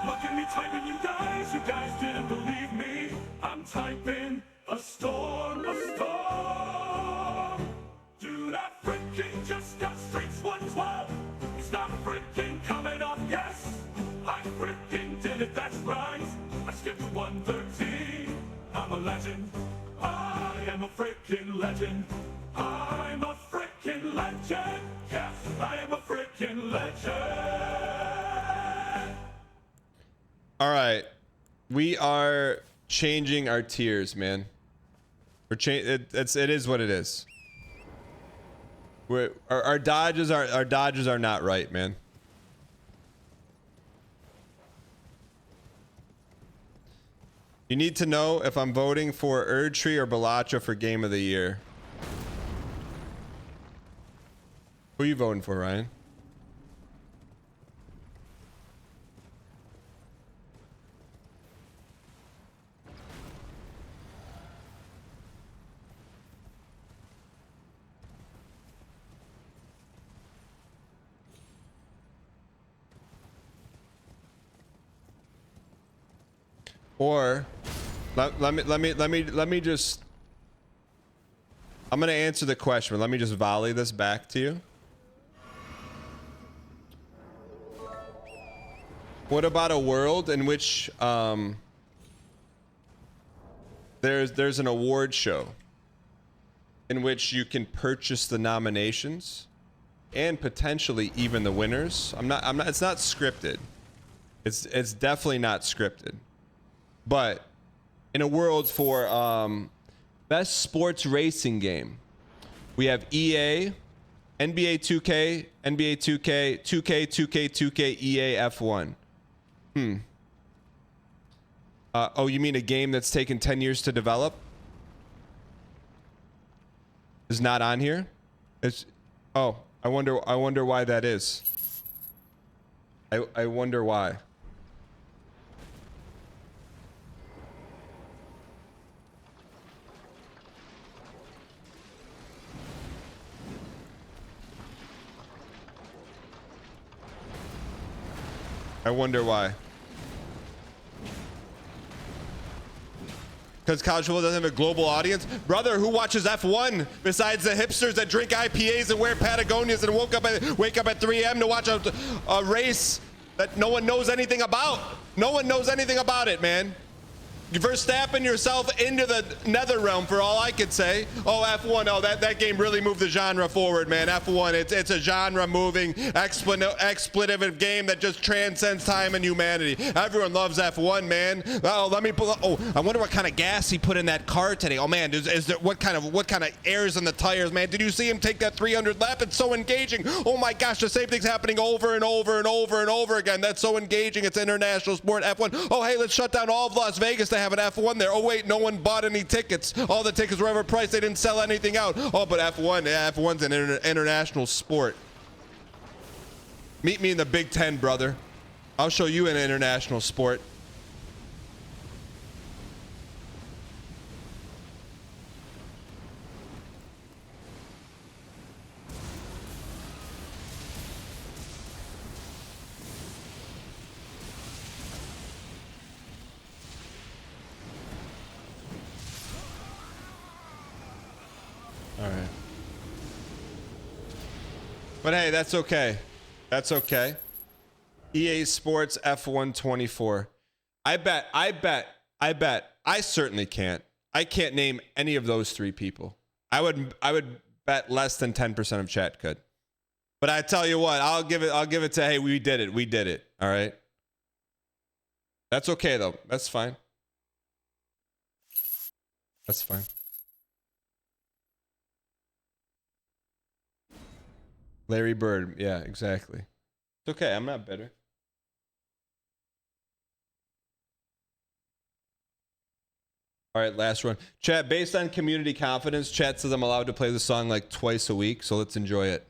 Look at me typing, you guys. You guys didn't believe me. I'm typing a storm, a storm. Dude, I freaking just got streets 112. It's not freaking coming off, yes. I freaking did it, that's right. I skipped 113. I'm a legend. I am a freaking legend. I'm a freaking legend. Yes, I am a freaking legend. All right, we are changing our tiers, man. We're it is what it is. Our dodges are not right, man. You need to know if I'm voting for Erdtree or Balacha for Game of the Year. Who are you voting for, Ryan? Or let me just, I'm gonna answer the question, but let me just volley this back to you. What about a world in which there's an award show in which you can purchase the nominations and potentially even the winners? I'm not it's not scripted. It's definitely not scripted. But in a world for best sports racing game, we have EA, NBA 2K, NBA 2K, 2K, 2K, 2K, EA F1. Oh, you mean a game that's taken 10 years to develop? Is not on here? It's, oh, I wonder why that is. I wonder why. I wonder why. Because college football doesn't have a global audience. Brother, who watches F1 besides the hipsters that drink IPAs and wear Patagonias and wake up at 3 a.m. to watch a race that no one knows anything about? No one knows anything about it, man. Verstappen yourself into the nether realm for all I could say. Oh, F1, oh, that game really moved the genre forward, man. F1, it's a genre-moving, expletive game that just transcends time and humanity. Everyone loves F1, man. Oh, let me pull up. Oh, I wonder what kind of gas he put in that car today. Oh, man, is there what kind of air's in the tires, man? Did you see him take that 300 lap? It's so engaging. Oh my gosh, the same thing's happening over and over and over and over again. That's so engaging. It's international sport, F1. Oh, hey, let's shut down all of Las Vegas to have an F1 there. Oh wait, no one bought any tickets. All the tickets were overpriced. They didn't sell anything out. Oh, but F1, yeah, F1's an international sport. Meet me in the Big Ten, brother. I'll show you an international sport. All right. But hey, that's okay. That's okay. EA Sports F1 24. I bet. I certainly can't. I can't name any of those three people. I would bet less than 10% of chat could. But I tell you what, I'll give it to, hey, we did it. All right. That's okay though. That's fine. That's fine. Larry Bird. Yeah, exactly. It's okay. I'm not bitter. All right, last one. Chat, based on community confidence, chat says I'm allowed to play the song like twice a week, so let's enjoy it.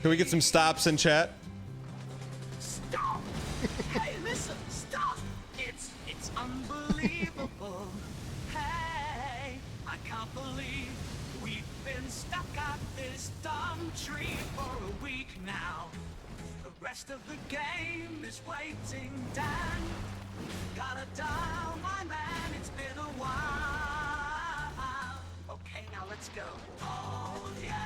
Can we get some stops in chat? Stop! Hey, listen, stop! It's unbelievable. Hey, I can't believe we've been stuck at this dumb tree for a week now. The rest of the game is waiting, Dan. Gotta dial my man, it's been a while. Okay, now let's go. Oh yeah.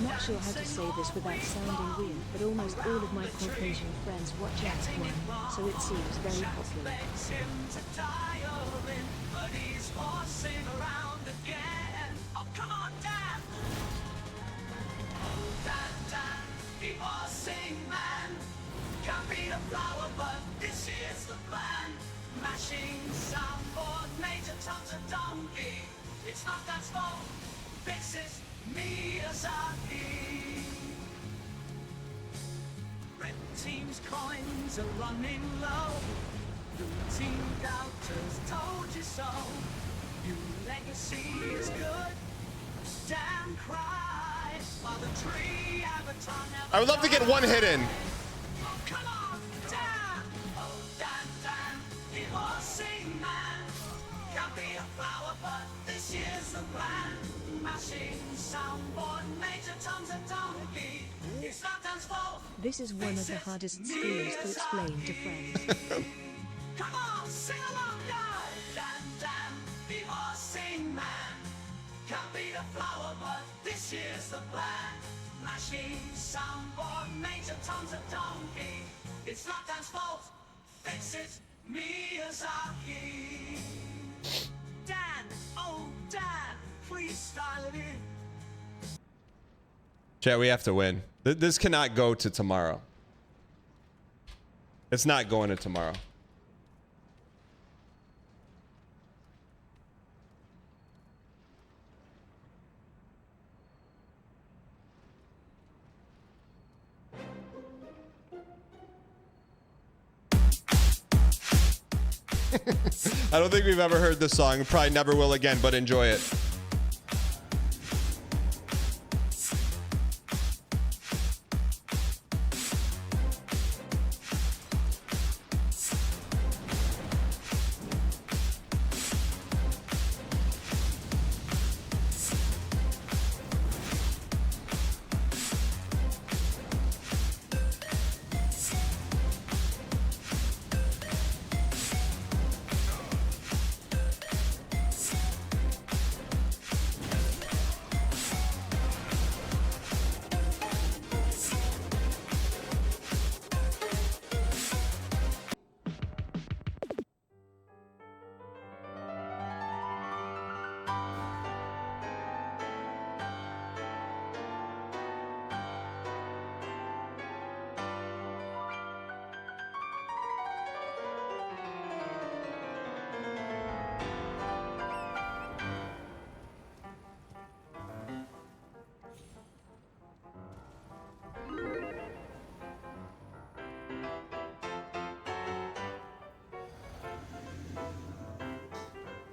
Not sure how to say this without sounding weird, but almost all of my Caucasian friends watch F1, so it seems very popular. But he's horsing around again. Oh, come on, Dan! Oh, Dan, the horsing man. Can't be a flower, but this is the plan. Mashing soundboard, Major Tom's a donkey. It's not Dan's fault. This is Miyazaki. Red team's coins are running low. Blue team doubters told you so. New legacy is good. Dan cries while the tree avatar never I would love to get one hit in. Oh, come on, Dan! Oh, Dan, the horsing man. Can't be a flower, but this year's the plan. Mashing soundboard, Major Tom's a donkey. It's not Dan's fault. This is one of the hardest skills to explain to friends. Come on, sing along, y'all. Dan, the horsing man. Can't be the flower, but this year's the plan. Mashing soundboard, Major Tom's a donkey. It's not Dan's fault. Fix it, Miyazaki. Dan, oh Dan. Freestyle it in. Chat, we have to win. This cannot go to tomorrow. It's not going to tomorrow. I don't think we've ever heard this song. Probably never will again, but enjoy it.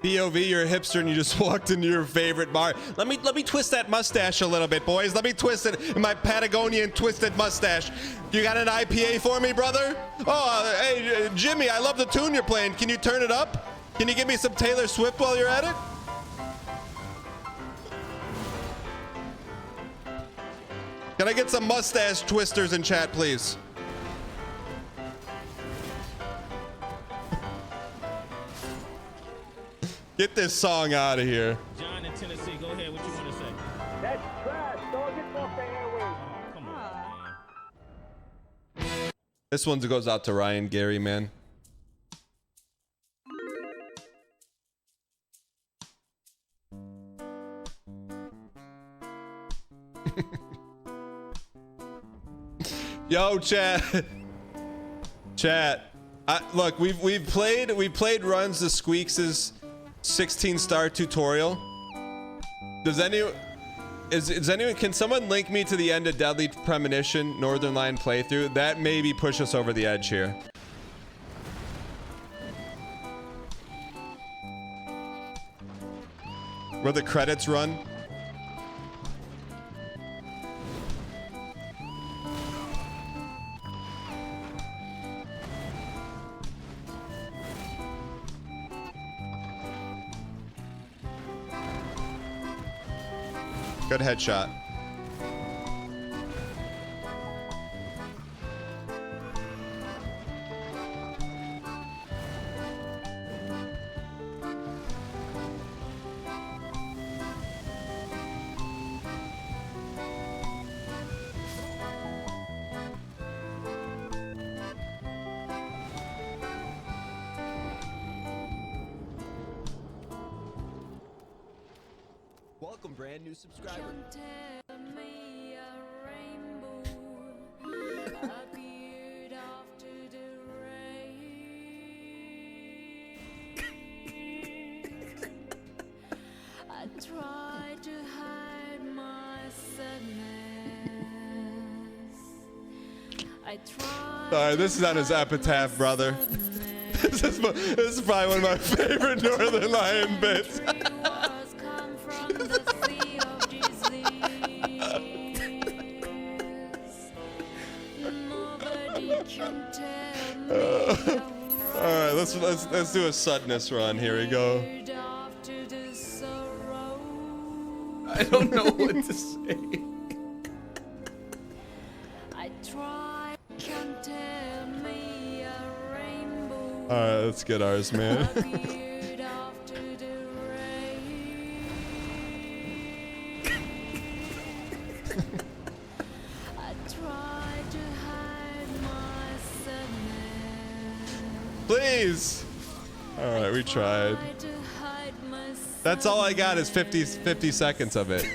POV, you're a hipster and you just walked into your favorite bar. Let me twist that mustache a little bit, boys. Let me twist it in my Patagonian twisted mustache. You got an IPA for me, brother? Oh, hey, Jimmy, I love the tune you're playing. Can you turn it up? Can you give me some Taylor Swift while you're at it? Can I get some mustache twisters in chat, please? Get this song out of here. John in Tennessee, go ahead. What you want to say? That's trash, dog. Get off the airwaves. Come on, man. This one goes out to Ryan Gary, man. Yo, chat. Chat. Look, we've played runs the Squeaks' 16-star tutorial. Does anyone can someone link me to the end of Deadly Premonition Northern Line playthrough? That maybe push us over the edge here. Where the credits run. Good headshot. Welcome, brand new subscriber. I try to hide my sadness. I try. Alright, this is on his epitaph, brother. This is probably one of my favorite Northern Lion bits. Alright, let's do a suddenness run. Here we go. I don't know what to say. Alright, let's get ours, man. Please. Alright, we tried. That's all I got is 50 seconds of it.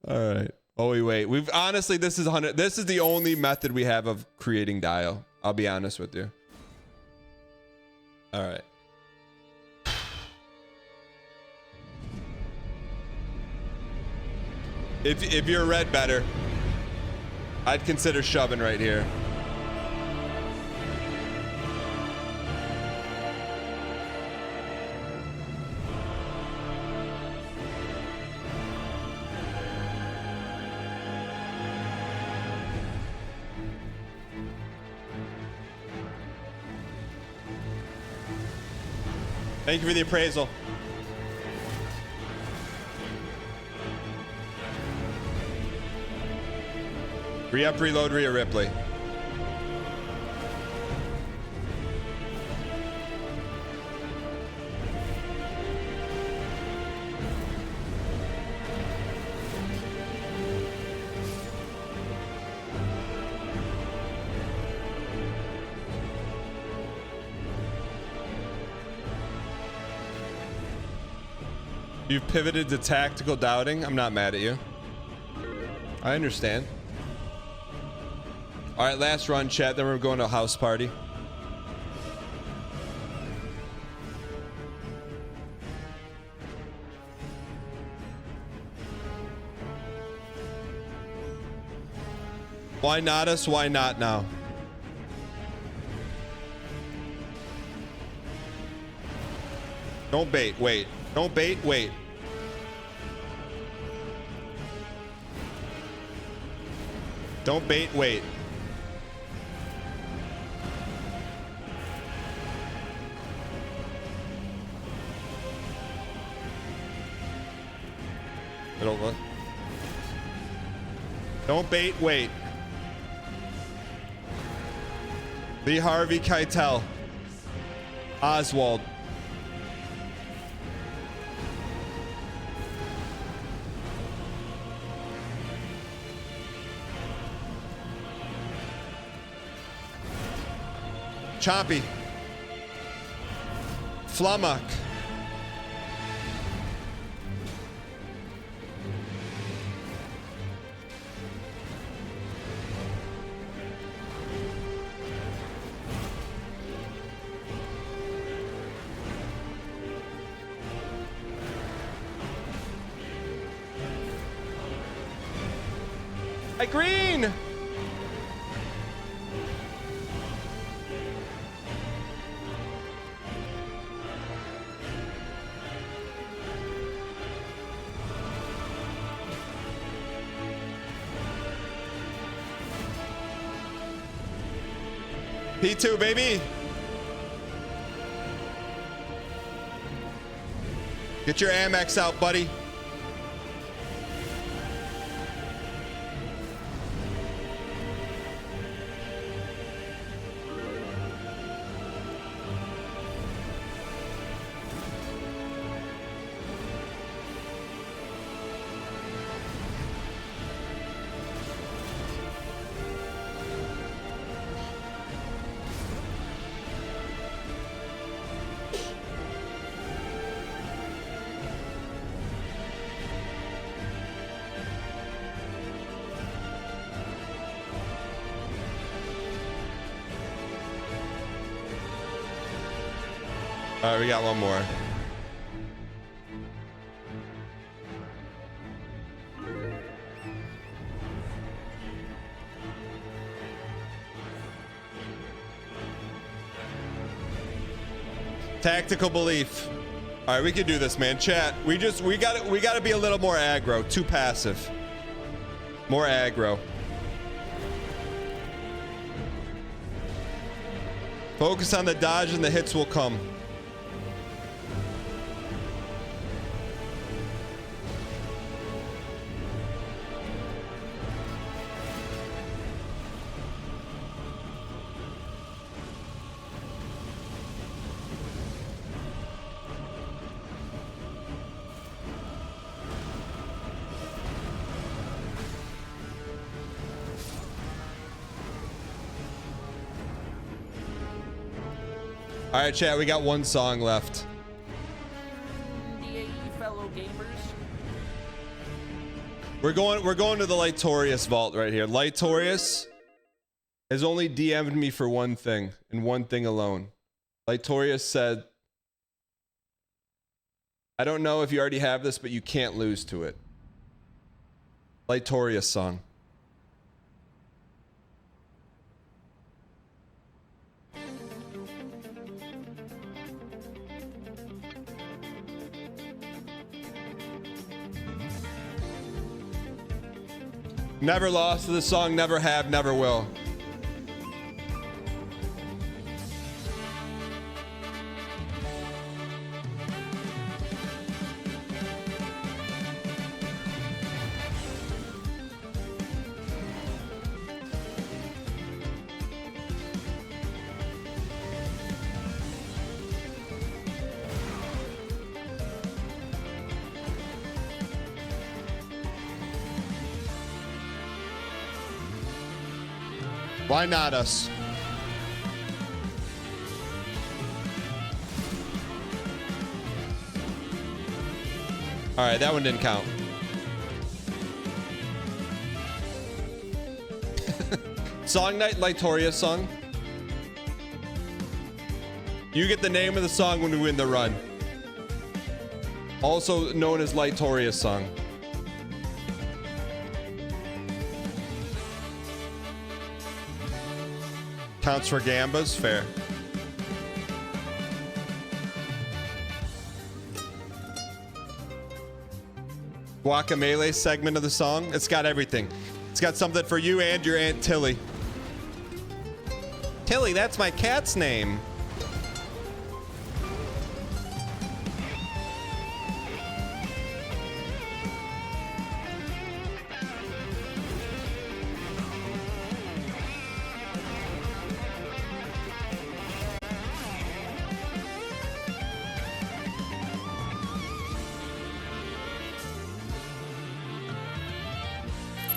All right. Oh, wait. We've honestly, this is the only method we have of creating dial. I'll be honest with you. All right. If you're red better, I'd consider shoving right here. Thank you for the appraisal. Re-up, reload, Rhea Ripley. You've pivoted to tactical doubting. I'm not mad at you. I understand. All right, last run, chat. Then we're going to a house party. Why not us? Why not now? Don't bait. Wait. Don't bait. Wait. Don't bait. Wait. Don't bait. Wait. Lee Harvey Keitel. Oswald. Choppy. Flamak. Hey, Green! P2, baby. Get your Amex out, buddy. All right, we got one more. Tactical belief. All right, we can do this, man. Chat. We got to be a little more aggro. Too passive. More aggro. Focus on the dodge and the hits will come. All right, chat, we got one song left. DAE fellow gamers. We're going to the Lightorious vault right here. Lightorious has only DM'd me for one thing and one thing alone. Lightorious said, I don't know if you already have this, but you can't lose to it. Lightorious song. Never lost to the song, never have, never will. Why not us? All right, that one didn't count. Song Night Lightorious song. You get the name of the song when we win the run. Also known as Lightorious song. Counts for gambas, fair. Guacamole segment of the song. It's got everything. It's got something for you and your Aunt Tilly. Tilly, that's my cat's name.